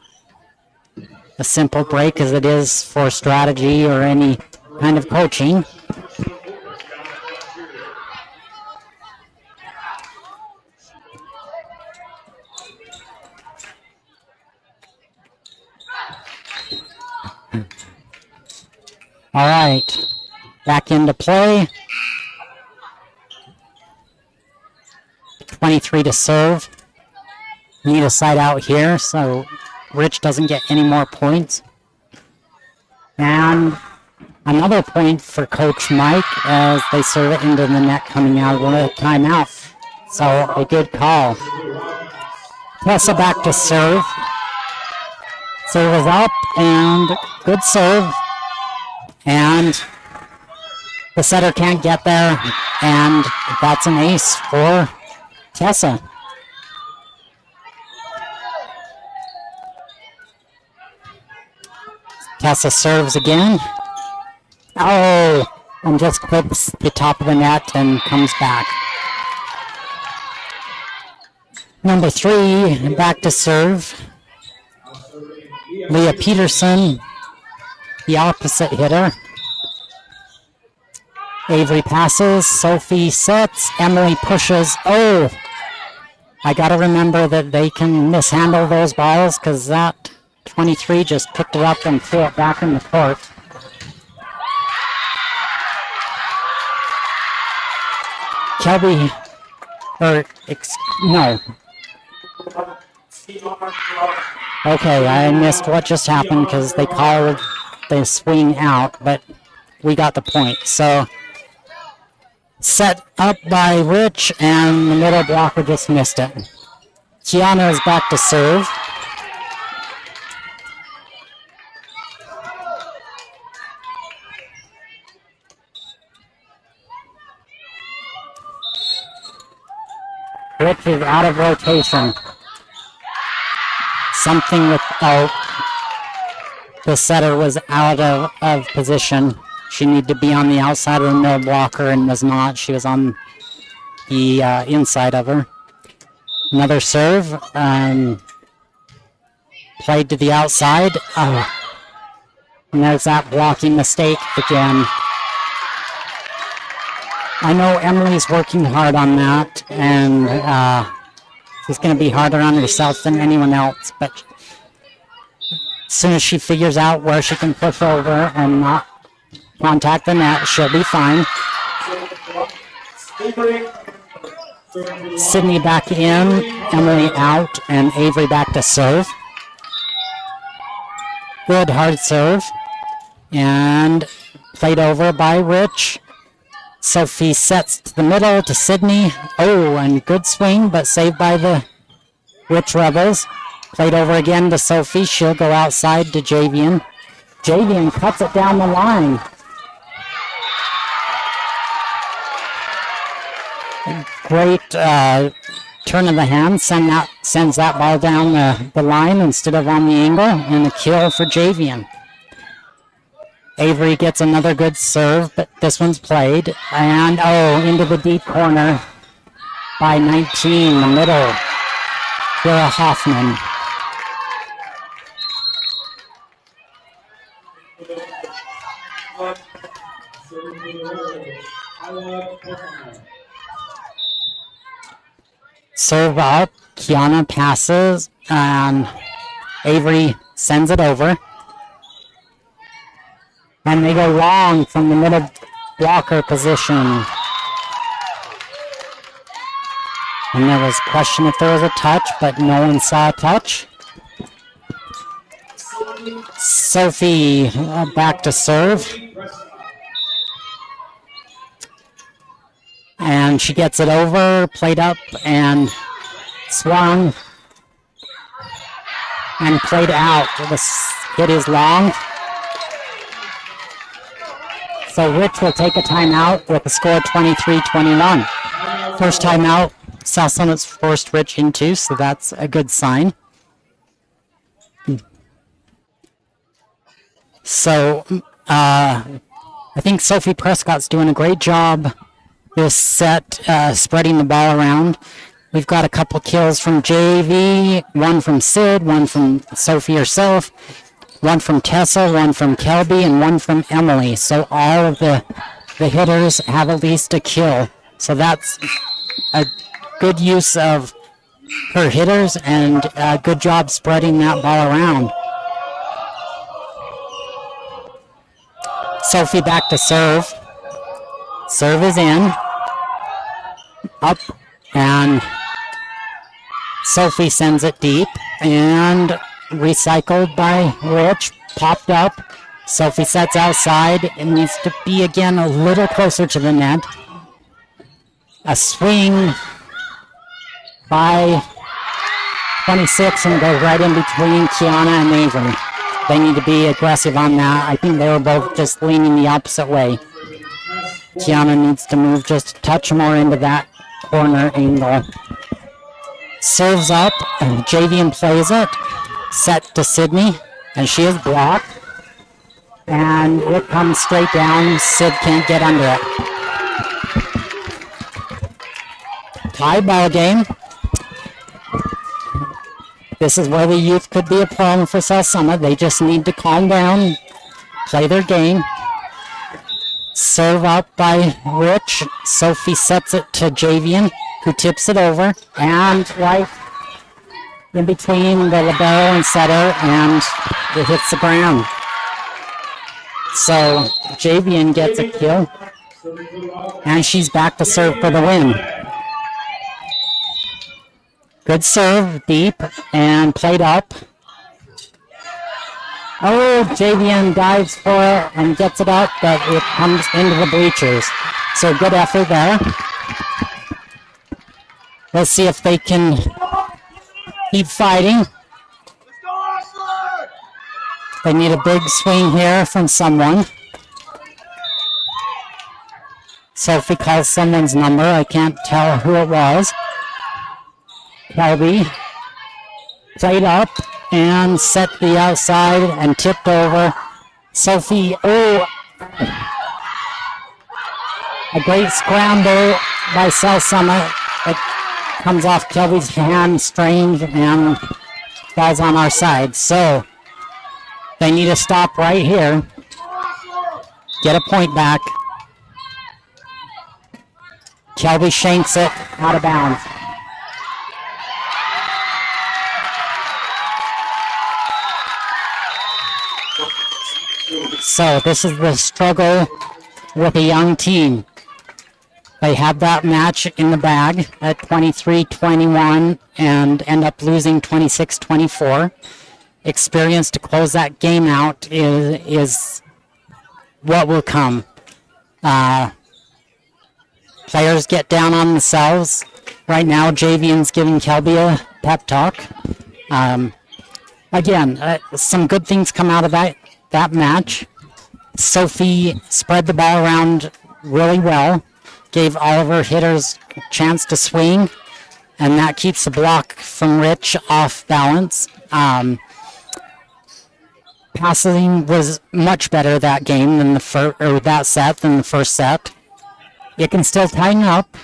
a simple break as it is for strategy or any kind of coaching. All right, back into play. 23 to serve. Need a side out here so Rich doesn't get any more points. And another point for Coach Mike as they serve it into the net coming out of the timeout. So a good call. Tessa back to serve. Serve is up and good serve. And the setter can't get there, and that's an ace for Tessa. Tessa serves again. Oh, and just clips the top of the net and comes back. Number 3, back to serve. Leah Peterson, the opposite hitter. Avery passes, Sophie sets, Emily pushes. Oh, I gotta remember that they can mishandle those balls because that 23 just picked it up and threw it back in the court. Kelby, no. Okay, I missed what just happened because they called the swing out, but we got the point. So, set up by Rich, and the middle blocker just missed it. Kiana is back to serve. Rich is out of rotation. Something with, the setter was out of position. She needed to be on the outside of the middle blocker and was not. She was on the inside of her. Another serve. Played to the outside. And there's that blocking mistake again. I know Emily's working hard on that, and she's going to be harder on herself than anyone else, but as soon as she figures out where she can push over and not contact the net, she'll be fine. Sydney back in, Emily out, and Avery back to serve. Good hard serve. And played over by Rich. Sophie sets to the middle to Sydney. Oh, and good swing, but saved by the Rich Rebels. Played over again to Sophie. She'll go outside to Javian. Javian cuts it down the line. Great turn of the hand. Sends that ball down the line instead of on the angle. And a kill for Javian. Avery gets another good serve, but this one's played. And, into the deep corner by 19, the middle. Kira Hoffman. Serve up. Kiana passes, and Avery sends it over. And they go long from the middle blocker position. And there was a question if there was a touch, but no one saw a touch. Sophie back to serve. And she gets it over, played up, and swung. And played out. The hit is long. So Rich will take a timeout with a score 23-21. First timeout, South Summit's forced Rich into, so that's a good sign. So I think Sophie Prescott's doing a great job this set, spreading the ball around. We've got a couple kills from JV, one from Sid, one from Sophie herself, one from Tessa, one from Kelby, and one from Emily. So all of the hitters have at least a kill. So that's a good use of her hitters and a good job spreading that ball around. Sophie back to serve. Serve is in. Up. And Sophie sends it deep. And recycled by Rich. Popped up. Sophie sets outside. It needs to be again a little closer to the net. A swing by 26 and go right in between Kiana and Avery. They need to be aggressive on that. I think they were both just leaning the opposite way. Kiana needs to move just a touch more into that corner angle. Serves up, and Javian plays it. Set to Sydney, and she is blocked. And it comes straight down. Sid can't get under it. Tie ball game. This is where the youth could be a problem for South Summit. They just need to calm down, play their game. Serve up by Rich. Sophie sets it to Javian, who tips it over. And right in between the libero and setter, and it hits the ground. So Javian gets a kill. And she's back to serve for the win. Good serve, deep, and played up. Oh, Javian dives for it and gets it up, but it comes into the bleachers. So good effort there. Let's see if they can keep fighting. They need a big swing here from someone. Sophie calls someone's number. I can't tell who it was. Kelby played up and set the outside and tipped over. Sophie, a great scramble by South Summit. It comes off Kelby's hand, strange, and falls on our side. So they need to stop right here. Get a point back. Kelby shanks it out of bounds. So this is the struggle with a young team. They have that match in the bag at 23-21 and end up losing 26-24. Experience to close that game out is what will come. Players get down on themselves. Right now, Javian's giving Kelby a pep talk. Again, some good things come out of that match. Sophie spread the ball around really well, gave all of her hitters a chance to swing, and that keeps the block from Rich off balance. Passing was much better that game than that set than the first set. It can still tighten up.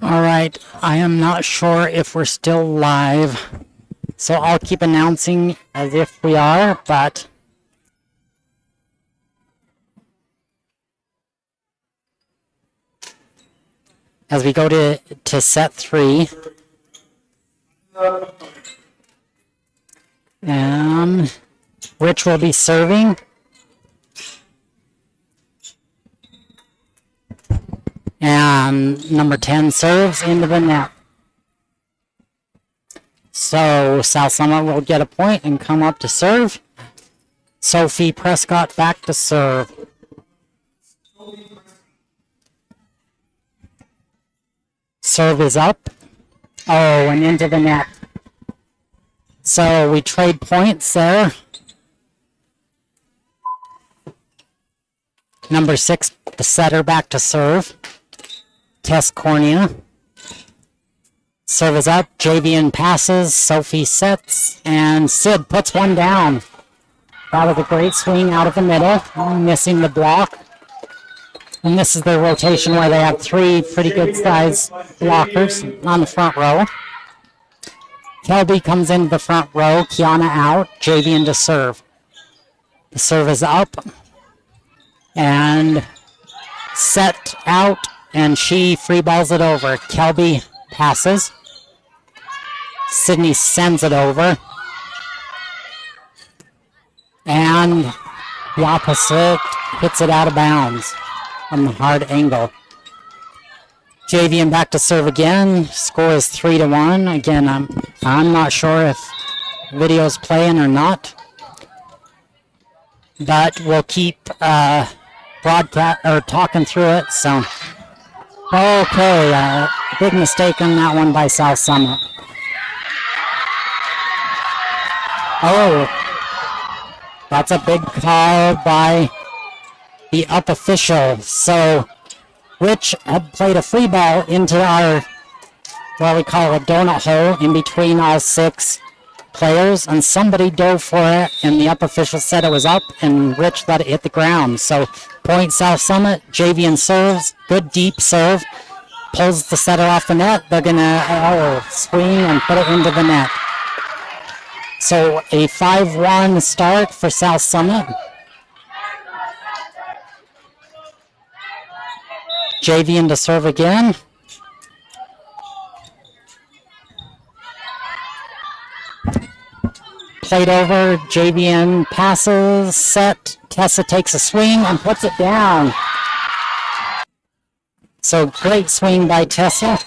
All right, I am not sure if we're still live, so I'll keep announcing as if we are, but as we go to set 3, and Rich will be serving. And number 10 serves into the net. So South Summit will get a point and come up to serve. Sophie Prescott back to serve. Serve is up. Oh, and into the net. So we trade points there. Number 6, the setter back to serve. Tess Cornea. Serve is up. Javian passes. Sophie sets. And Sid puts one down. That was a great swing out of the middle. Missing the block. And this is their rotation where they have 3 pretty good sized blockers on the front row. Kelby comes into the front row. Kiana out. Javian to serve. The serve is up. And set out. And she free balls it over. Kelby passes. Sydney sends it over. And the opposite hits it out of bounds from the hard angle. Javian back to serve again. Score is 3-1. Again, I'm not sure if video's playing or not. But we'll keep broadcast or talking through it. So, okay, big mistake on that one by South Summit. Oh, that's a big call by the up official. So, Rich had played a free ball into our, what we call a donut hole in between all 6 players, and somebody dove for it, and the up official said it was up, and Rich let it hit the ground. So, point South Summit. Javian serves, good deep serve, pulls the setter off the net. They're gonna swing and put it into the net. So a 5-1 start for South Summit. Javian to serve again. Played over, Javian passes, set. Tessa takes a swing and puts it down. So great swing by Tessa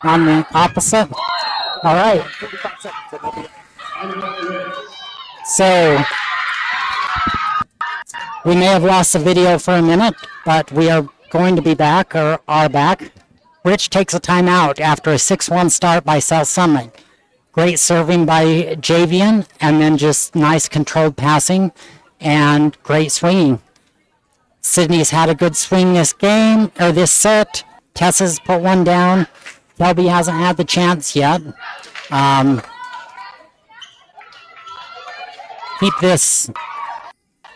on the opposite. All right. So we may have lost the video for a minute, but we are going to be back, or are back. Rich takes a timeout after a 6-1 start by South Summit. Great serving by Javian, and then just nice controlled passing and great swinging. Sydney's had a good swing this game, or this set. Tessa's put one down. Kelby hasn't had the chance yet. Keep this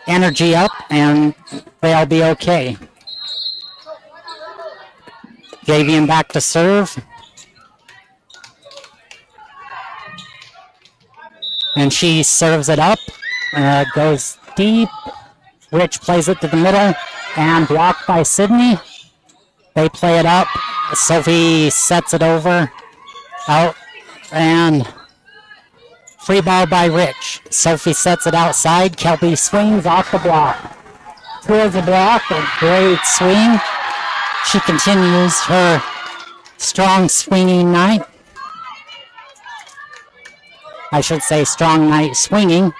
energy up, and they'll be okay. Javian back to serve. And she serves it up. Goes deep. Rich plays it to the middle, and blocked by Sydney. They play it up. Sophie sets it over. Out. And free ball by Rich. Sophie sets it outside. Kelby swings off the block. Towards the block. A great swing. She continues her strong swinging night. I should say strong night swinging.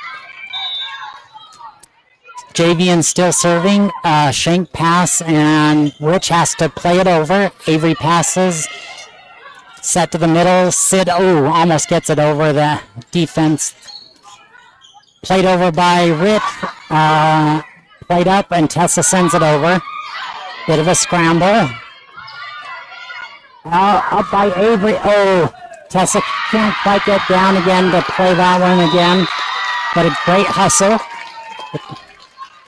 Javian still serving. Shank pass, and Rich has to play it over. Avery passes. Set to the middle. Sid, almost gets it over the defense. Played over by Rich. Played up, and Tessa sends it over. Bit of a scramble. Up by Avery. Tessa can't quite get down again to play that one again. But a great hustle.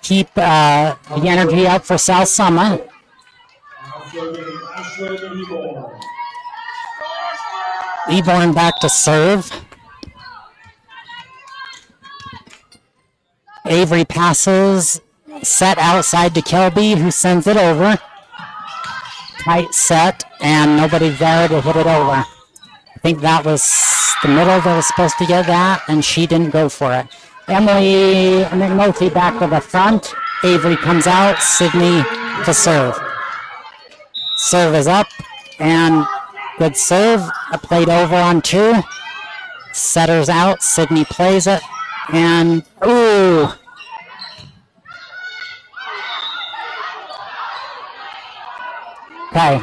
Keep the energy up for South Summit. Eborn back to serve. Avery passes, set outside to Kelby, who sends it over. Tight set, and nobody there to hit it over. I think that was the middle that was supposed to get that, and she didn't go for it. Emily McNulty back to the front. Avery comes out, Sydney to serve. Serve is up, and good serve. Played over on 2. Setter's out, Sydney plays it, and ooh. Okay.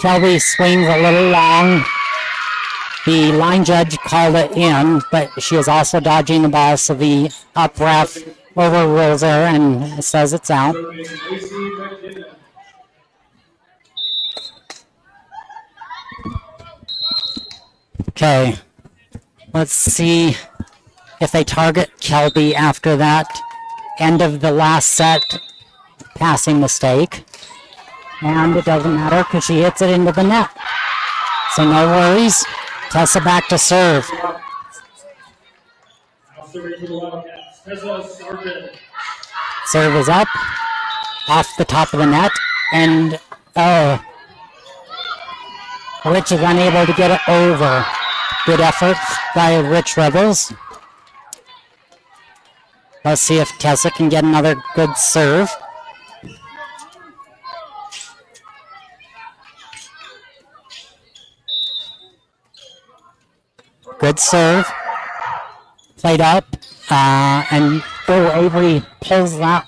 Kelby swings a little long. The line judge called it in, but she is also dodging the ball, so the up ref overrules her and says it's out. Okay. Let's see if they target Kelby after that end of the last set passing mistake. And it doesn't matter because she hits it into the net. So no worries. Tessa back to serve. Serve is up. Off the top of the net. And Rich is unable to get it over. Good effort by Rich Rebels. Let's see if Tessa can get another good serve. Good serve. Played up. And Avery pulls that.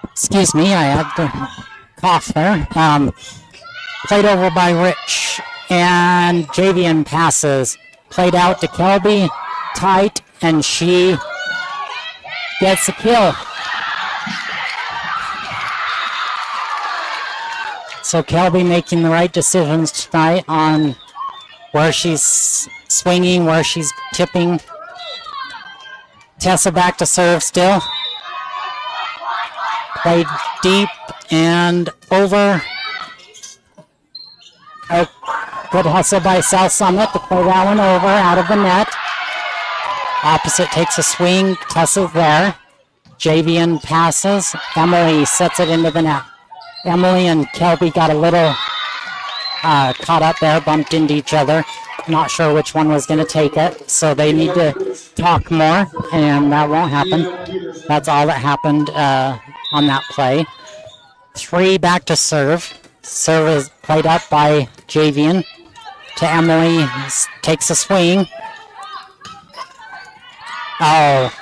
Excuse me, I had to cough there. Played over by Rich. And Javian passes. Played out to Kelby. Tight. And she gets a kill. So Kelby making the right decisions tonight on where she's swinging, where she's tipping. Tessa back to serve still. Played deep and over. A good hustle by South Summit to play that one over out of the net. Opposite takes a swing. Tessa's there. Javian passes. Emily sets it into the net. Emily and Kelby got a little caught up there, bumped into each other. Not sure which one was going to take it, so they need to talk more, and that won't happen. That's all that happened on that play. 3 back to serve. Serve is played up by Javian to Emily. Takes a swing. Oh,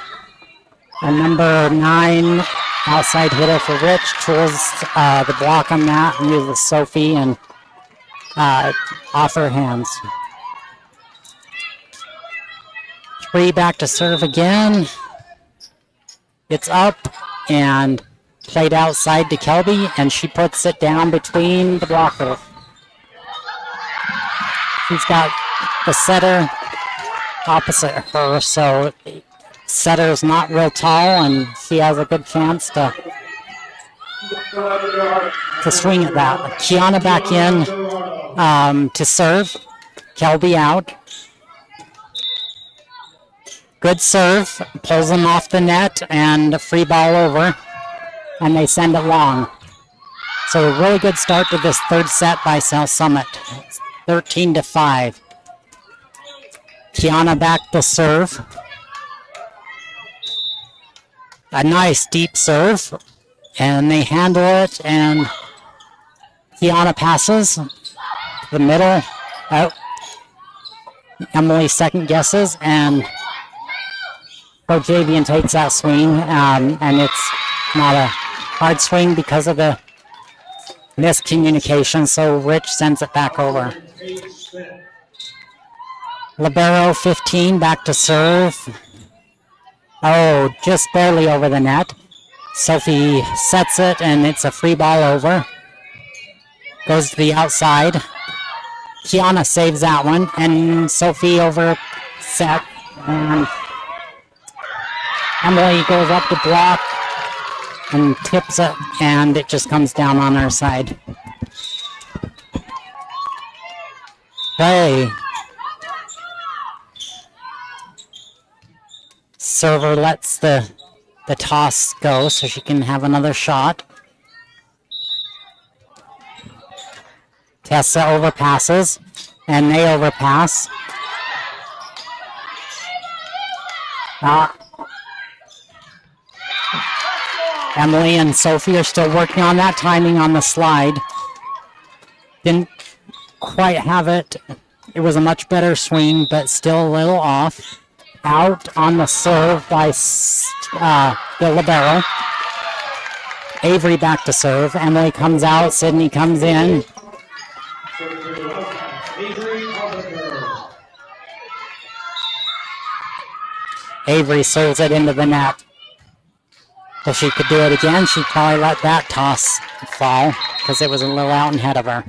a number 9 outside hitter for Rich. Tools the block on that and uses Sophie and off her hands. 3 back to serve again. It's up and played outside to Kelby, and she puts it down between the blockers. She's got the setter opposite her, so setter's not real tall, and she has a good chance to swing at that. Kiana back in to serve. Kelby out. Good serve. Pulls them off the net, and a free ball over, and they send it long. So a really good start to this third set by South Summit. 13-5. Kiana back to serve. A nice deep serve, and they handle it, and Kiana passes to the middle. Out. Emily second guesses, and Javian takes that swing, and it's not a hard swing because of the miscommunication, so Rich sends it back over. Libero 15 back to serve. Oh, just barely over the net. Sophie sets it, and it's a free ball over. Goes to the outside. Kiana saves that one, and Sophie over set. And Emily goes up to block and tips it, and it just comes down on her side. Okay. Server lets the toss go so she can have another shot. Tessa overpasses, and they overpass. Emily and Sophie are still working on that timing on the slide. Didn't quite have it. It was a much better swing, but still a little off. Out on the serve by the libero. Avery back to serve. Emily comes out. Sydney comes in. Avery serves it into the net. If she could do it again, she'd probably let that toss fall because it was a little out and ahead of her.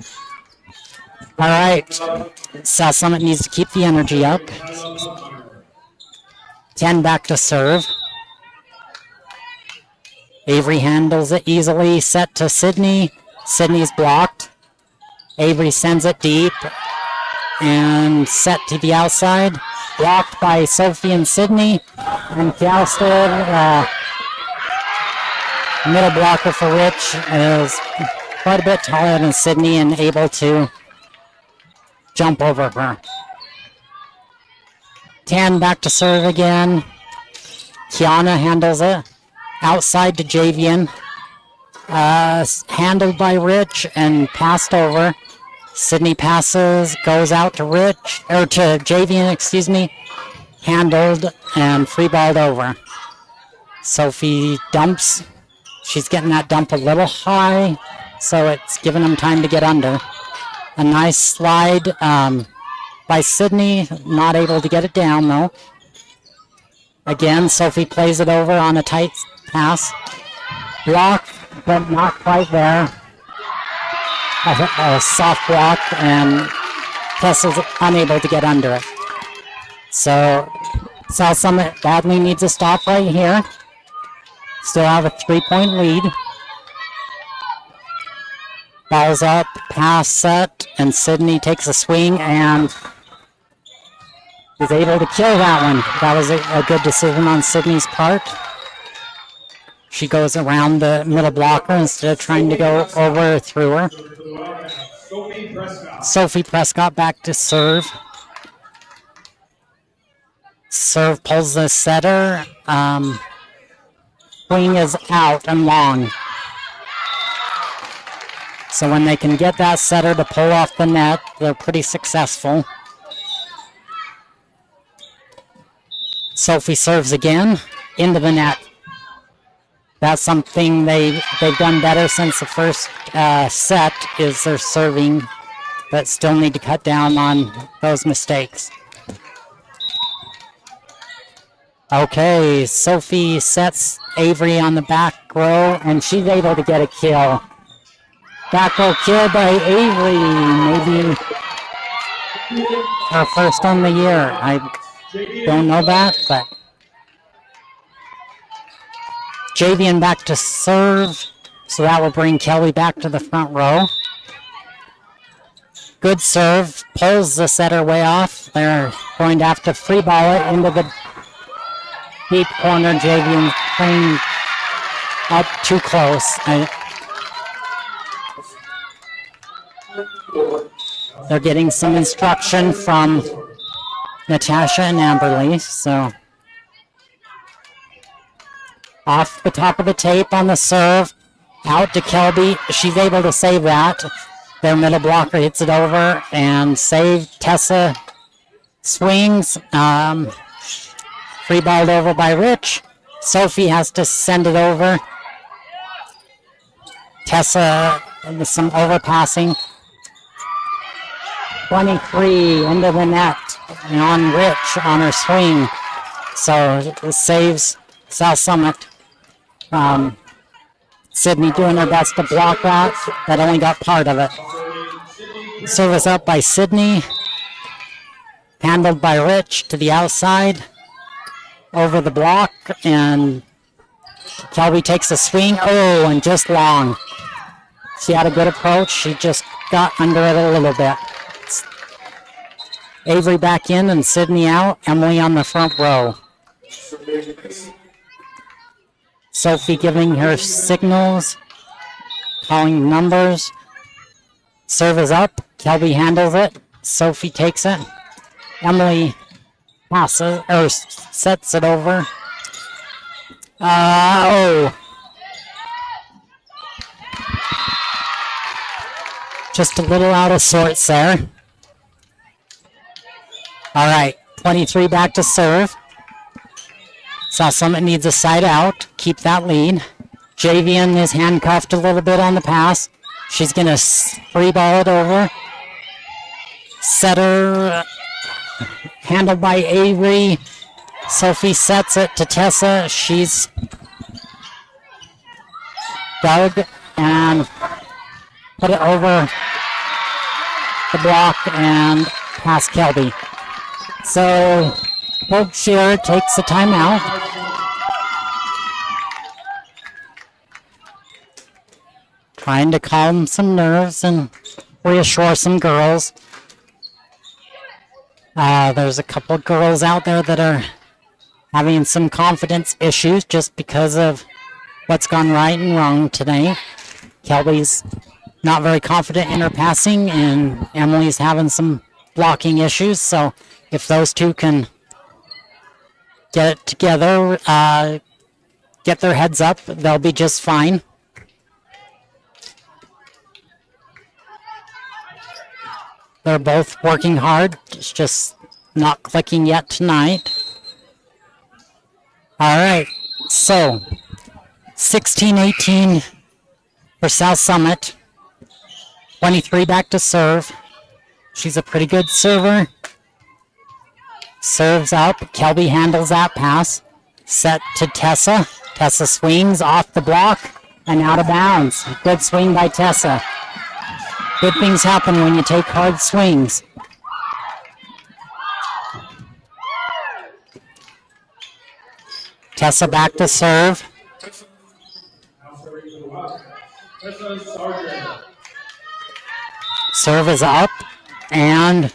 All right. South Summit needs to keep the energy up. 10 back to serve. Avery handles it easily. Set to Sydney. Sydney's blocked. Avery sends it deep. And set to the outside. Blocked by Sophie and Sydney. And jousted. Middle blocker for Rich is quite a bit taller than Sydney and able to jump over her. 10 back to serve again. Kiana handles it. Outside to Javian. Handled by Rich and passed over. Sydney passes, goes out to Rich, or to Javian, excuse me. Handled and free balled over. Sophie dumps. She's getting that dump a little high, so it's giving them time to get under. A nice slide by Sydney, not able to get it down though. Again, Sophie plays it over on a tight pass. Block, but not quite there. A soft block, and Tessa's unable to get under it. So, South Summit badly needs a stop right here. Still have a 3-point lead. Ball's up, pass set, and Sydney takes a swing and is able to kill that one. That was a good decision on Sydney's part. She goes around the middle blocker instead of trying to go over or through her. Sophie Prescott back to serve. Serve pulls the setter. Swing is out and long. So when they can get that setter to pull off the net, they're pretty successful. Sophie serves again into the net. That's something they've done better since the first set is their serving, but still need to cut down on those mistakes. Okay, Sophie sets Avery on the back row, and she's able to get a kill. Back row kill by Avery, maybe her first on the year. I don't know that, but Javian back to serve, so that will bring Kelly back to the front row. Good serve, pulls the setter way off. They're going to have to free ball it into the deep corner. Javian playing up too close. They're getting some instruction from Natasha and Amberly, so off the top of the tape on the serve, out to Kelby. She's able to save that. Their middle blocker hits it over and save. Tessa swings. Free balled over by Rich. Sophie has to send it over. Tessa with some overpassing. 23 into the net and on Rich on her swing. So it saves South Summit. Sydney doing her best to block that. That only got part of it. Service up by Sydney. Handled by Rich to the outside. over the block, and Kelby takes a swing. Oh, and just long. She had a good approach. She just got under it a little bit. Avery back in and Sydney out. Emily on the front row. Sophie giving her signals, calling numbers. Serve is up. Kelby handles it. Sophie takes it. Emily passes or sets it over. Just a little out of sorts there. All right, 23 back to serve. South Summit needs a side out. Keep that lead. Javian is handcuffed a little bit on the pass. She's going to free ball it over. Setter, handled by Avery. Sophie sets it to Tessa. She's dug and put it over the block and past Kelby. So Coach Shearer takes a timeout. Trying to calm some nerves and reassure some girls. There's a couple girls out there that are having some confidence issues just because of what's gone right and wrong today. Kelby's not very confident in her passing, and Emily's having some blocking issues. So if those two can get it together, get their heads up, they'll be just fine. They're both working hard. It's just not clicking yet tonight. All right, so 16-18 for South Summit. 23 back to serve. She's a pretty good server. Serves up. Kelby handles that pass. Set to Tessa. Tessa swings off the block and out of bounds. Good swing by Tessa. Good things happen when you take hard swings. Tessa back to serve. Serve is up and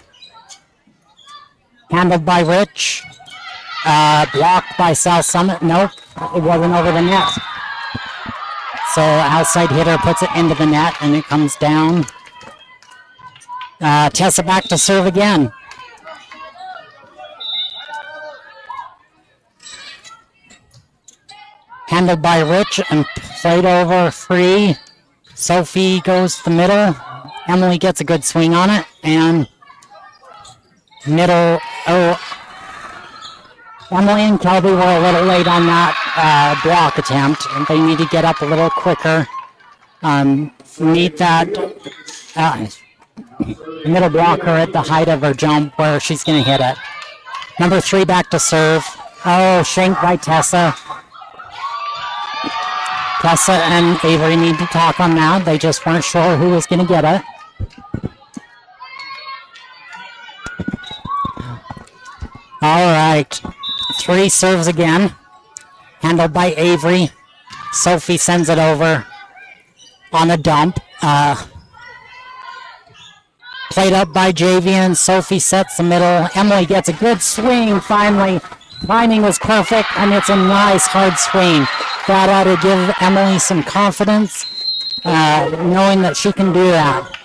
handled by Rich. Blocked by South Summit. Nope, it wasn't over the net. So outside hitter puts it into the net and it comes down. Tessa back to serve again. Handled by Rich and played over free. Sophie goes to the middle. Emily gets a good swing on it. And middle. Oh, Emily and Kelby were a little late on that block attempt. And they need to get up a little quicker. Meet that middle blocker at the height of her jump where she's going to hit it. Number 3 back to serve. Oh, shanked by Tessa. Tessa and Avery need to talk on that. They just weren't sure who was going to get it. All right. 3 serves again. Handled by Avery. Sophie sends it over on a dump. Played up by Javian. Sophie sets the middle. Emily gets a good swing finally. Timing was perfect, and it's a nice hard swing. That ought to give Emily some confidence, knowing that she can do that.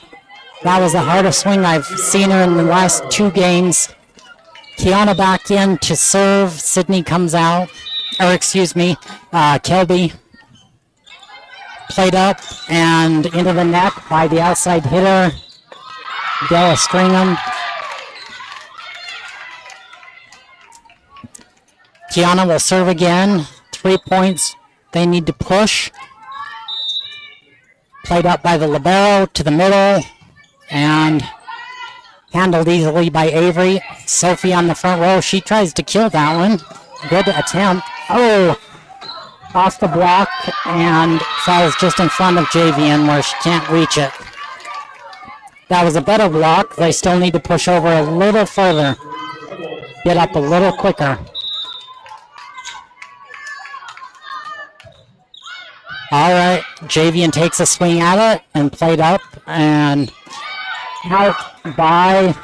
That was the hardest swing I've seen her in the last 2 games. Kiana back in to serve. Sydney comes out. Or excuse me, Kelby. Played up and into the net by the outside hitter, Della Stringham. Kiana will serve again. 3 points. They need to push. Played up by the libero to the middle and handled easily by Avery. Sophie on the front row. She tries to kill that one. Good attempt. Oh, off the block and falls just in front of Javian where she can't reach it. That was a better block. They still need to push over a little further. Get up a little quicker. All right, Javian takes a swing at it and played up and out by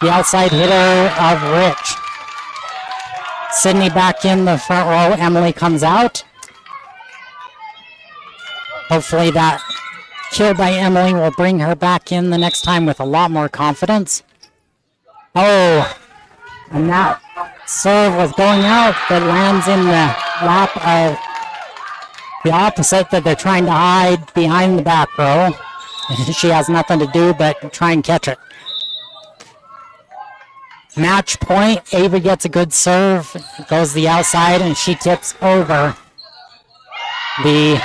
the outside hitter of Rich. Sydney back in the front row. Emily comes out. Hopefully that kill by Emily will bring her back in the next time with a lot more confidence. Oh, and that serve was going out, but lands in the lap of the opposite that they're trying to hide behind the back row. She has nothing to do but try and catch it. Match point. Avery gets a good serve, goes the outside, and she tips over the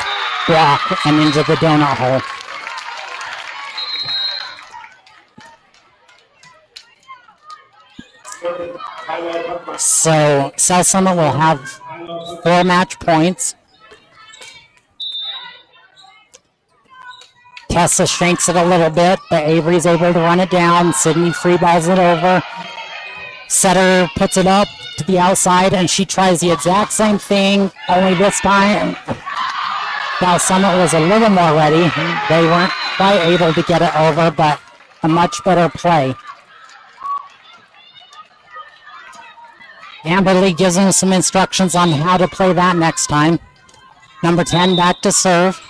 block and into the donut hole. So South Summit will have 4 match points. Tessa shanks it a little bit, but Avery's able to run it down. Sydney free balls it over. Setter puts it up to the outside, and she tries the exact same thing, only this time South Summit was a little more ready. They weren't quite able to get it over, but a much better play. Amber Lee gives them some instructions on how to play that next time. Number 10 back to serve.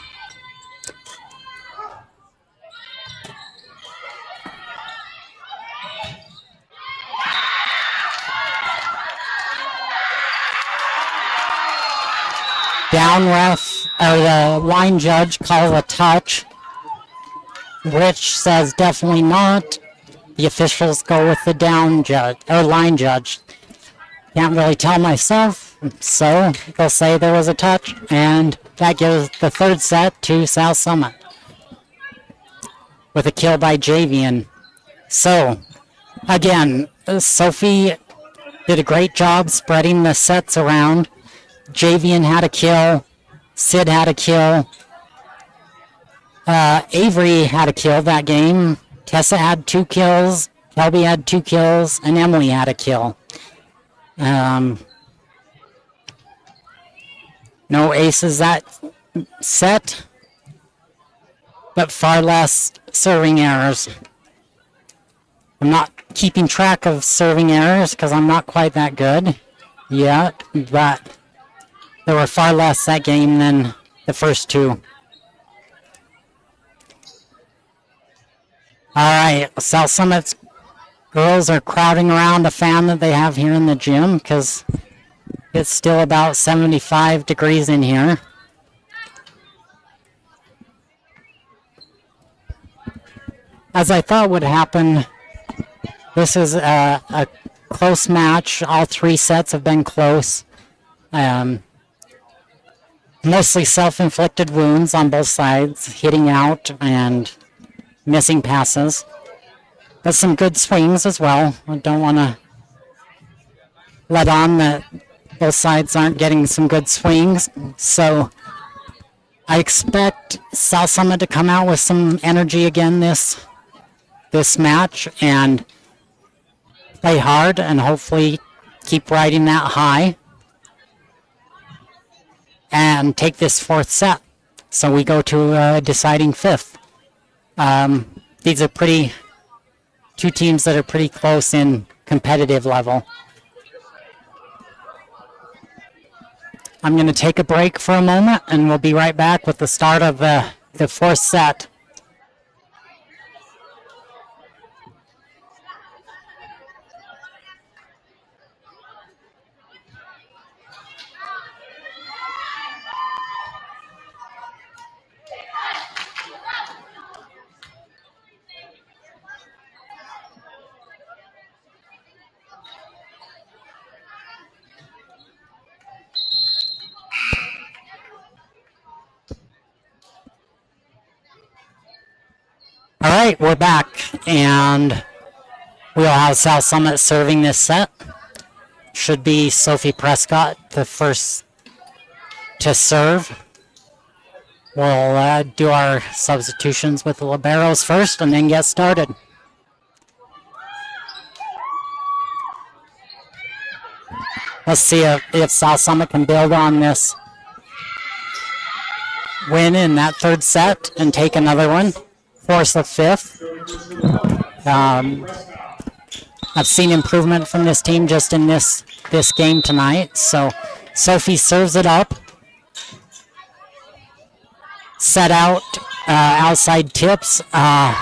Down ref, or the line judge calls a touch. Rich says definitely not. The officials go with the down judge, or line judge. Can't really tell myself, so they'll say there was a touch, and that gives the third set to South Summit with a kill by Javian. So, again, Sophie did a great job spreading the sets around. Javian had a kill, Sid had a kill, Avery had a kill that game, Tessa had 2 kills, Kelby had 2 kills, and Emily had a kill. No aces that set, but far less serving errors. I'm not keeping track of serving errors because I'm not quite that good yet, but there were far less that game than the first 2. Alright, South Summit's girls are crowding around a fan that they have here in the gym because it's still about 75 degrees in here. As I thought would happen, this is a close match. All 3 sets have been close. Mostly self-inflicted wounds on both sides, hitting out and missing passes. But some good swings as well. I don't want to let on that both sides aren't getting some good swings. So I expect South Summit to come out with some energy again this match and play hard and hopefully keep riding that high and take this 4th set. So we go to a deciding 5th. These are 2 teams that are pretty close in competitive level. I'm going to take a break for a moment, and we'll be right back with the start of the 4th set. All right, we're back, and we'll have South Summit serving this set. Should be Sophie Prescott, the first to serve. We'll do our substitutions with the liberos first and then get started. Let's see if South Summit can build on this win in that third set and take another one, force a fifth. I've seen improvement from this team just in this game tonight. So Sophie serves it up. Set out outside tips. I'm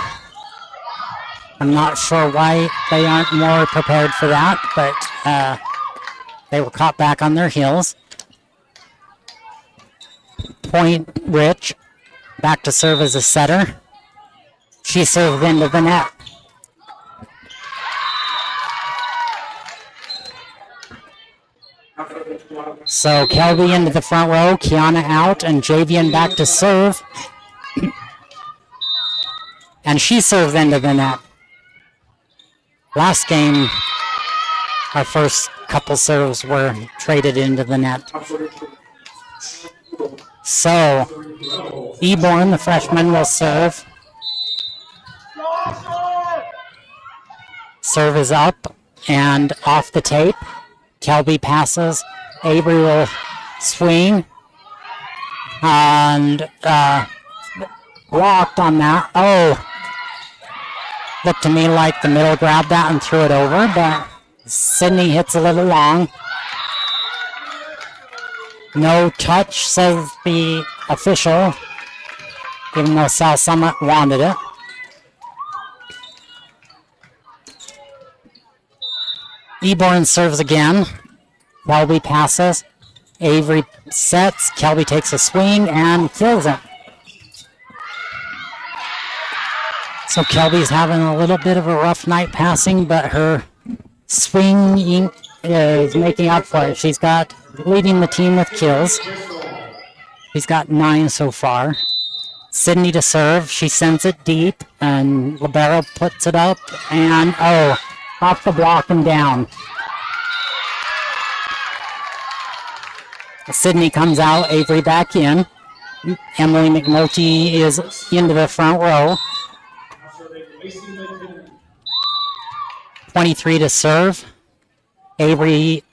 not sure why they aren't more prepared for that, but they were caught back on their heels. Point Rich. Back to serve as a setter. She served into the net. So Kelby into the front row, Kiana out, and Javian back to serve. And she serves into the net. Last game, our first couple serves were traded into the net. So, Eborn, the freshman, will serve. Serve is up and off the tape. Kelby passes. Avery will swing. And blocked on that. Oh, looked to me like the middle grabbed that and threw it over, but Sydney hits a little long. No touch, says the official, even though South Summit wanted it. Eborn serves again. Kelby passes. Avery sets. Kelby takes a swing and kills it. So Kelby's having a little bit of a rough night passing, but her swing is making up for it. She's got leading the team with kills. She's got 9 so far. Sydney to serve. She sends it deep, and Libero puts it up, and off the block and down. Sydney comes out, Avery back in. Emily McNulty is into the front row. 23 to serve. Avery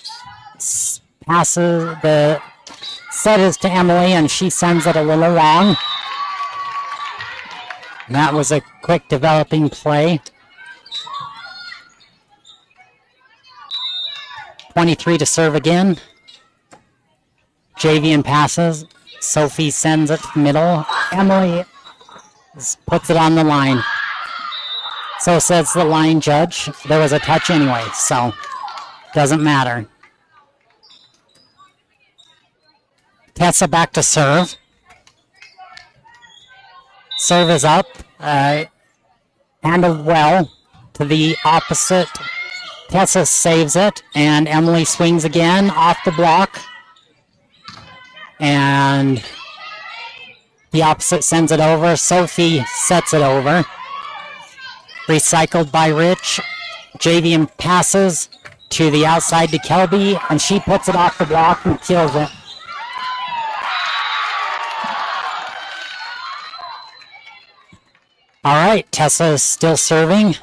passes, the set is to Emily, and she sends it a little long. That was a quick developing play. 23 to serve again. Javian passes. Sophie sends it to the middle. Emily puts it on the line. So says the line judge. There was a touch anyway, so doesn't matter. Tessa back to serve. Serve is up. Handled well to the opposite. Tessa saves it, and Emily swings again off the block. And the opposite sends it over. Sophie sets it over. Recycled by Rich. Javian passes to the outside to Kelby, and she puts it off the block and kills it. All right, Tessa is still serving.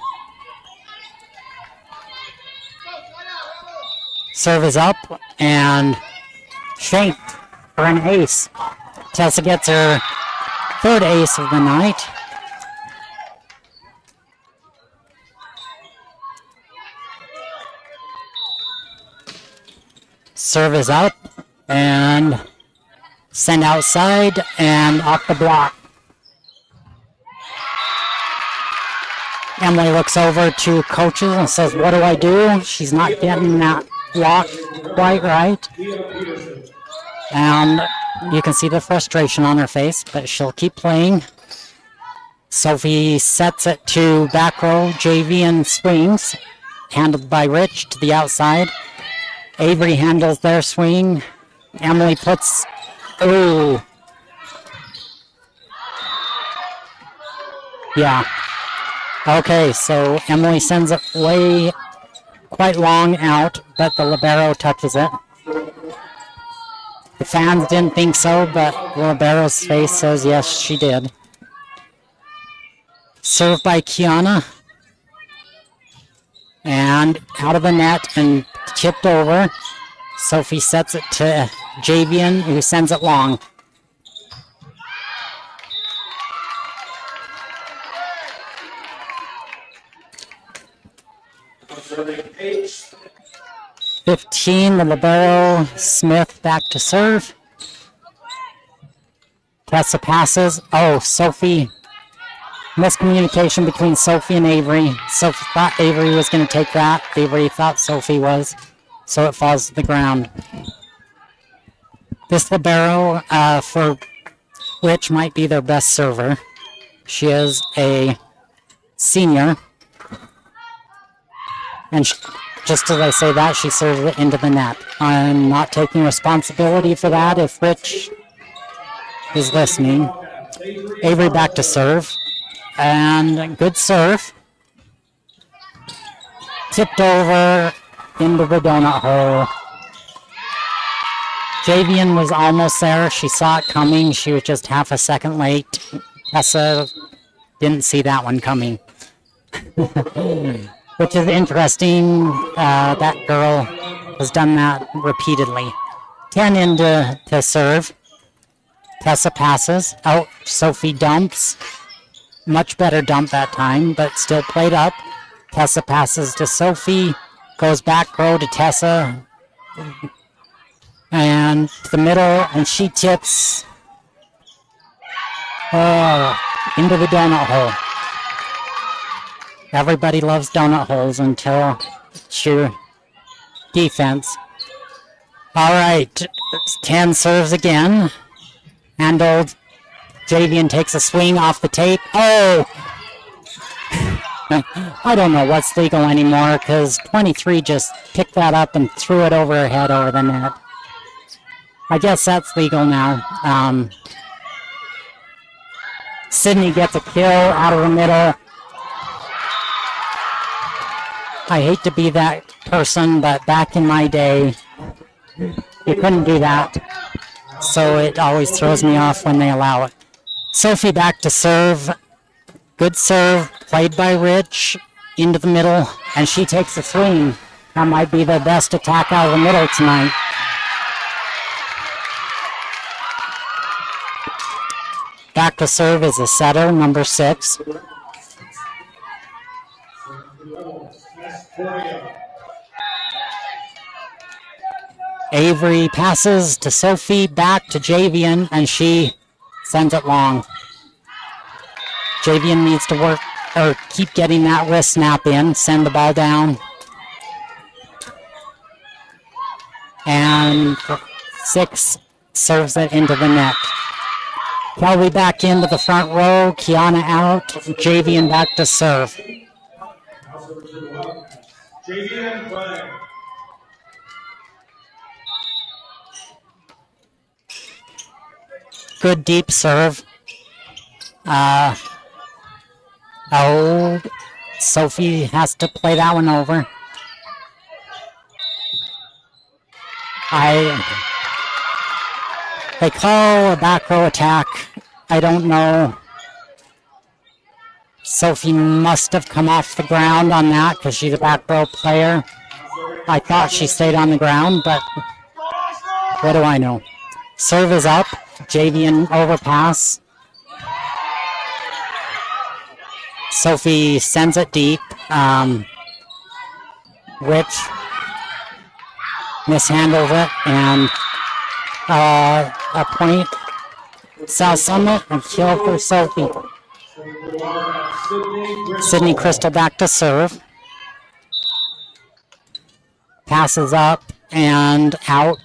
Serve is up, and shanked for an ace. Tessa gets her third ace of the night. Serve is up, and send outside, and off the block. Emily looks over to coaches and says, "What do I do?" She's not getting that block quite right. And you can see the frustration on her face, but she'll keep playing. Sophie sets it to back row. Javian swings, handled by Rich to the outside. Avery handles their swing. Emily puts, yeah. Okay, so Emily sends it way quite long out, but the libero touches it. The fans didn't think so, but the libero's face says yes, she did. Served by Kiana. And out of the net and tipped over. Sophie sets it to Javian, who sends it long. 15, the libero, Smith back to serve. Tessa passes. Oh, Sophie. Miscommunication between Sophie and Avery. Sophie thought Avery was going to take that. Avery thought Sophie was. So it falls to the ground. This libero for Rich might be their best server. She is a senior. And just as I say that, she serves it into the net. I'm not taking responsibility for that if Rich is listening. Avery back to serve. And good serve. Tipped over into the donut hole. Javian was almost there. She saw it coming. She was just half a second late. Tessa didn't see that one coming. Which is interesting. That girl has done that repeatedly. 10 into to serve. Tessa passes. Out. Sophie dumps. Much better dump that time, but still played up. Tessa passes to Sophie. Goes back row to Tessa. And to the middle, and she tips into the donut hole. Everybody loves donut holes until it's your defense. All right, 10 serves again. Handled. Javian takes a swing off the tape. Oh! I don't know what's legal anymore because 23 just picked that up and threw it over her head over the net. I guess that's legal now. Sydney gets a kill out of the middle. I hate to be that person, but back in my day, you couldn't do that. So it always throws me off when they allow it. Sophie back to serve. Good serve, played by Rich, into the middle, and she takes a swing. That might be the best attack out of the middle tonight. Back to serve is a setter, number 6. Avery passes to Sophie, back to Javian, and she sends it long. Javian needs to work, or keep getting that wrist snap in, send the ball down. And 6 serves it into the net. Kelly back into the front row, Kiana out, Javian back to serve. Javian play. Good deep serve. Sophie has to play that one over. They call a back row attack. I don't know. Sophie must have come off the ground on that because she's a back row player. I thought she stayed on the ground, but what do I know? Serve is up. Javian overpass. Sophie sends it deep. Rich mishandles it, and a point. South Summit and kill for Sophie. Sydney Crystal back to serve. Passes up and out.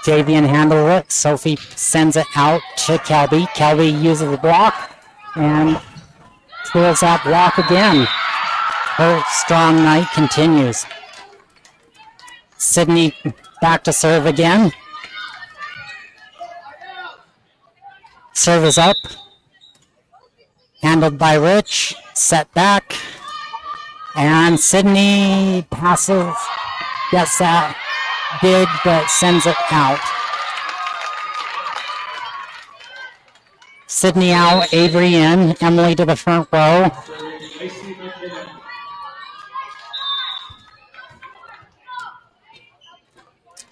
Javian handles it. Sophie sends it out to Kelby. Kelby uses the block and twirls that block again. Her strong night continues. Sydney back to serve again. Serve is up. Handled by Rich. Set back. And Sydney passes. Gets that big, but sends it out. Sydney out. Avery in. Emily to the front row.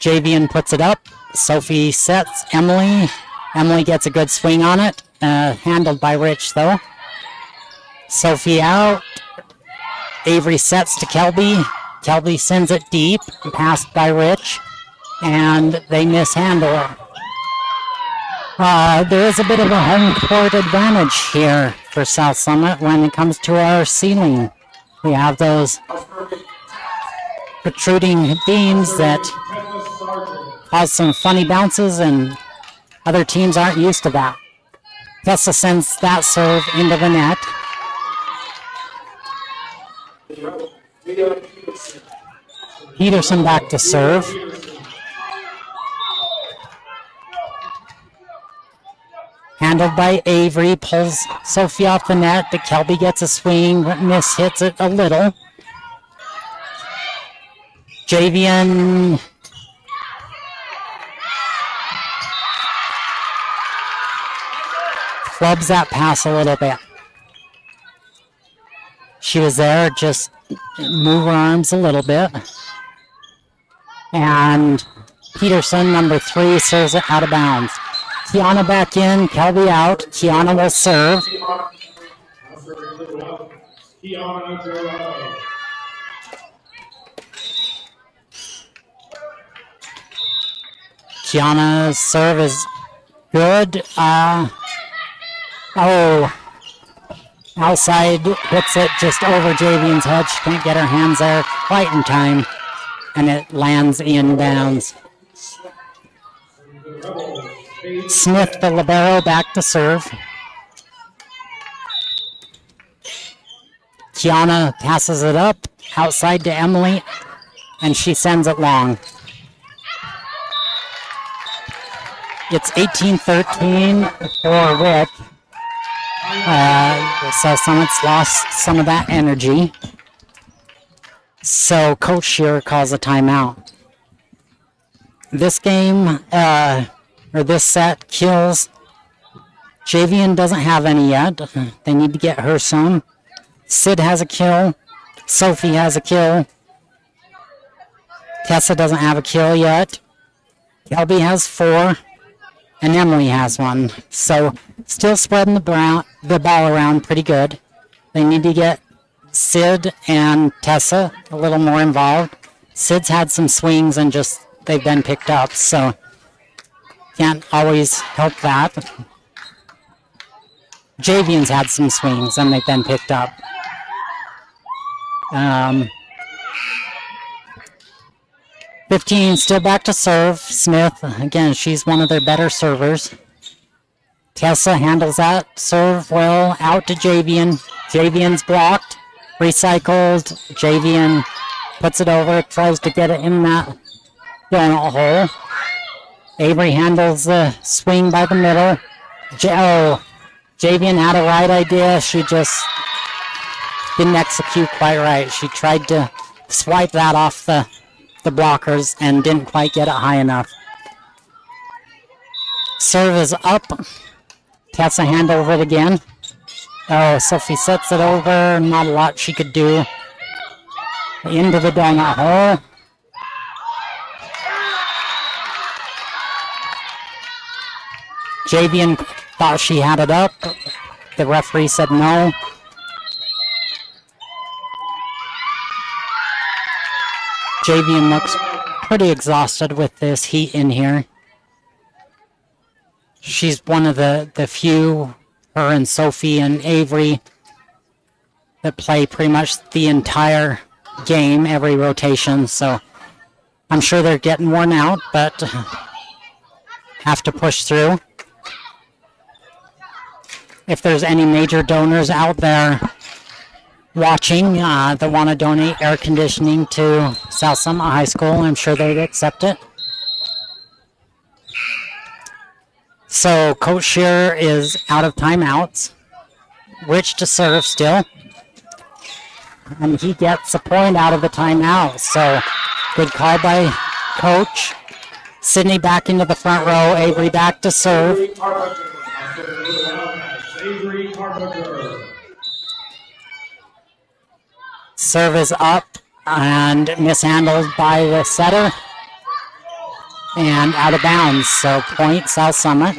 Javian puts it up. Sophie sets Emily. Emily gets a good swing on it. Handled by Rich, though. Sophie out. Avery sets to Kelby. Kelby sends it deep, passed by Rich, and they mishandle it. There is a bit of a home court advantage here for South Summit when it comes to our ceiling. We have those protruding beams that cause some funny bounces, and other teams aren't used to that. Tessa sends that serve into the net. Peterson back to serve. Handled by Avery, pulls Sophie off the net, but Kelby gets a swing, hits it a little. Javian flubs that pass a little bit. She was there, just move her arms a little bit. And Peterson, number 3, serves it out of bounds. Kiana back in, Kelby out. Kiana will serve. Kiana's serve is good. Outside, hits it just over Javian's head. She can't get her hands there quite in time, and it lands in bounds. Smith, the libero, back to serve. Kiana passes it up, outside to Emily, and she sends it long. It's 18-13 for Rick. So Summit's lost some of that energy. So Coach Shearer calls a timeout. This game, or this set, kills. Javian doesn't have any yet. They need to get her some. Sid has a kill. Sophie has a kill. Tessa doesn't have a kill yet. Kelby has 4. And Emily has 1. So still spreading the ball around pretty good. They need to get Sid and Tessa a little more involved. Sid's had some swings and just they've been picked up, so can't always help that. Javian's had some swings and they've been picked up. 15 still back to serve. Smith, again, she's one of their better servers. Tessa handles that serve well, out to Javian. Javian's blocked, recycled. Javian puts it over, tries to get it in that donut hole. Avery handles the swing by the middle. Javian had a right idea. She just didn't execute quite right. She tried to swipe that off the blockers and didn't quite get it high enough. Serve is up. Tessa handles it again. Sophie sets it over. Not a lot she could do. Into the donut hole. Javian thought she had it up. The referee said no. Javian looks pretty exhausted with this heat in here. She's one of the few, her and Sophie and Avery, that play pretty much the entire game, every rotation, so I'm sure they're getting worn out, but have to push through. If there's any major donors out there watching that want to donate air conditioning to South Summit High School, I'm sure they'd accept it. So Coach Shearer is out of timeouts. Rich to serve still. And he gets a point out of the timeout. So good call by Coach. Sydney back into the front row. Avery back to serve. Serve is up and mishandled by the setter. And out of bounds, so point South Summit.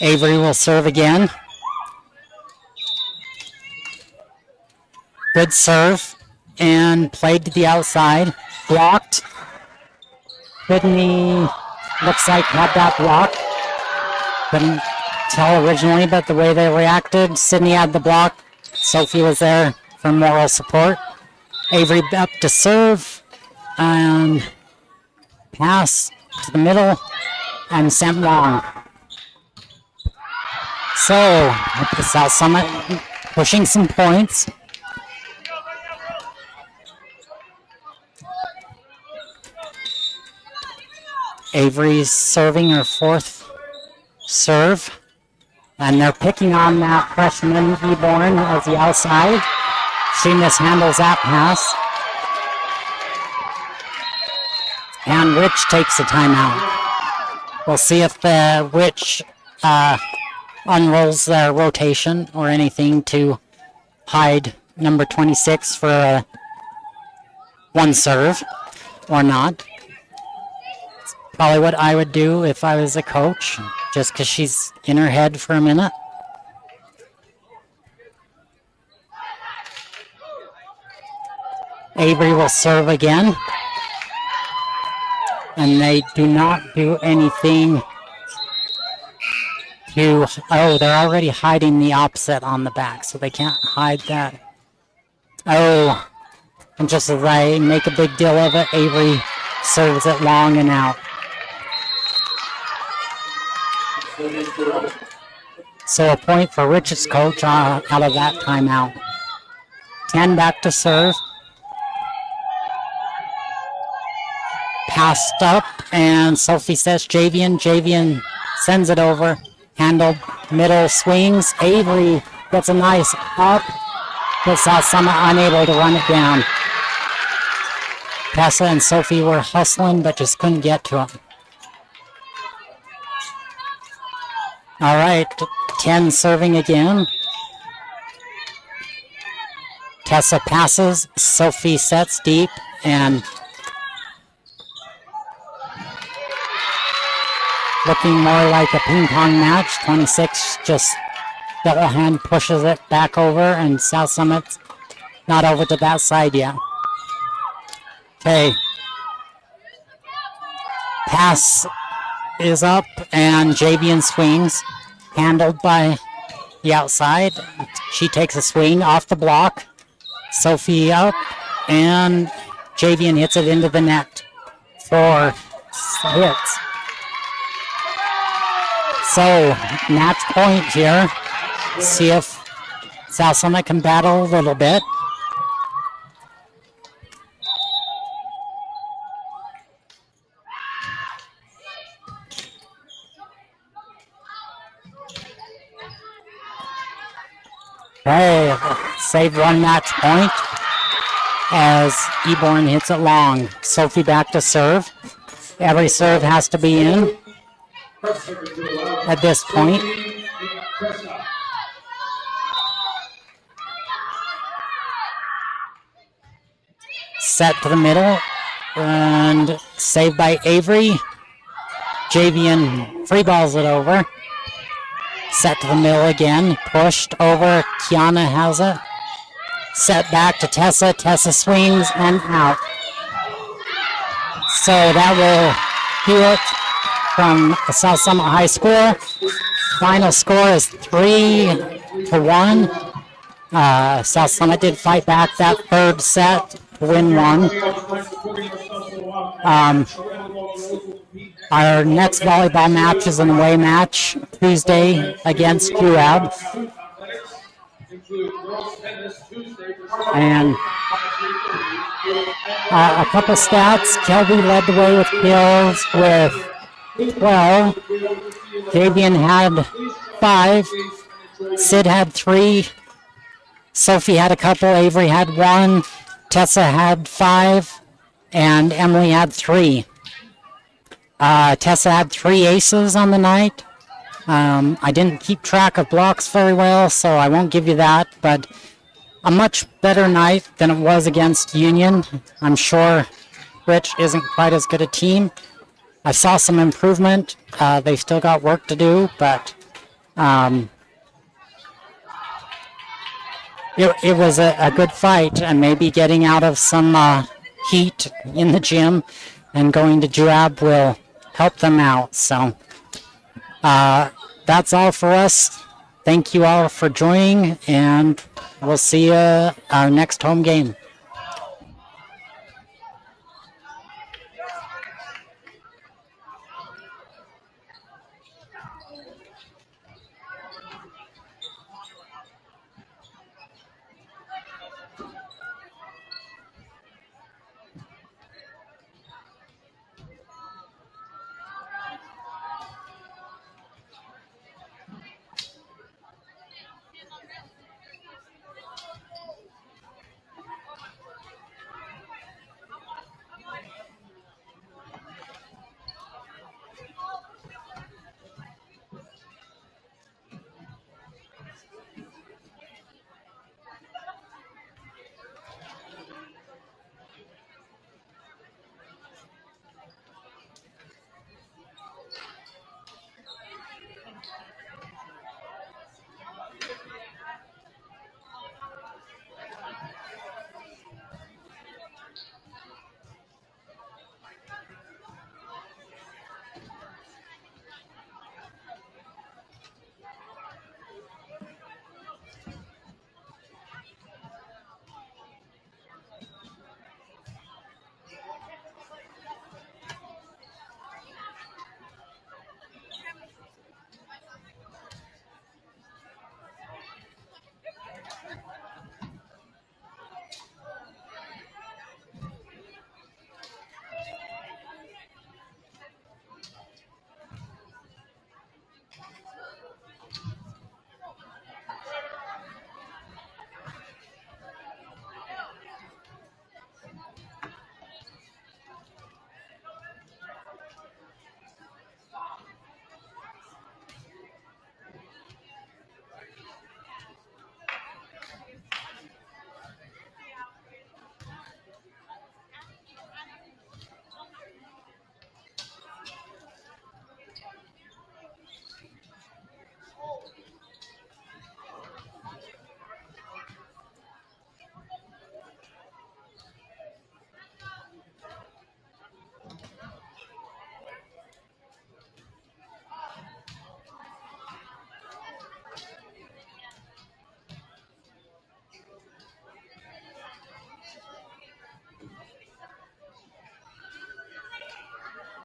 Avery will serve again. Good serve. And played to the outside. Blocked. Sydney looks like had that block. Couldn't tell originally, but the way they reacted, Sydney had the block. Sophie was there for moral support. Avery up to serve. And pass to the middle and sent long. So, the South Summit pushing some points. Avery's serving her fourth serve. And they're picking on that freshman Eborn as the outside. She mishandles that pass. And Rich takes a timeout. We'll see if the Rich unrolls their rotation or anything to hide number 26 for one serve or not. It's probably what I would do if I was a coach, just because she's in her head for a minute. Avery will serve again. And they do not do anything to... Oh, they're already hiding the opposite on the back, so they can't hide that. Oh, and just as I make a big deal of it, Avery serves it long and out. So a point for Rich's coach out of that timeout. 10 back to serve. Passed up, and Sophie says Javian. Javian sends it over. Handled, middle swings. Avery gets a nice up, but South Summit unable to run it down. Tessa and Sophie were hustling, but just couldn't get to him. All right, 10 serving again. Tessa passes. Sophie sets deep, and looking more like a ping pong match. 26 just double hand pushes it back over, and South Summit's not over to that side yet. Okay. Pass is up, and Javian swings. Handled by the outside. She takes a swing off the block. Sophie up, and Javian hits it into the net. 4 hits. So, match point here. See if South Summit can battle a little bit. Okay, save one match point as Eborn hits it long. Sophie back to serve. Every serve has to be in at this point. Set to the middle and saved by Avery. Javian free balls it over. Set to the middle again. Pushed over. Kiana has it. Set back to Tessa. Tessa swings and out. So that will do it from the South Summit High score. Final score is 3-1. South Summit did fight back that third set to win one. Our next volleyball match is an away match Tuesday against UAB. And a couple stats. Kelby led the way with kills with 12. Javian had 5. Sid had 3. Sophie had a couple. Avery had 1. Tessa had 5. And Emily had 3. Tessa had 3 aces on the night. I didn't keep track of blocks very well, so I won't give you that, but a much better night than it was against Union. I'm sure Rich isn't quite as good a team. I saw some improvement. They've still got work to do, but it was a good fight, and maybe getting out of some heat in the gym and going to Joab will help them out. So that's all for us. Thank you all for joining, and we'll see you our next home game.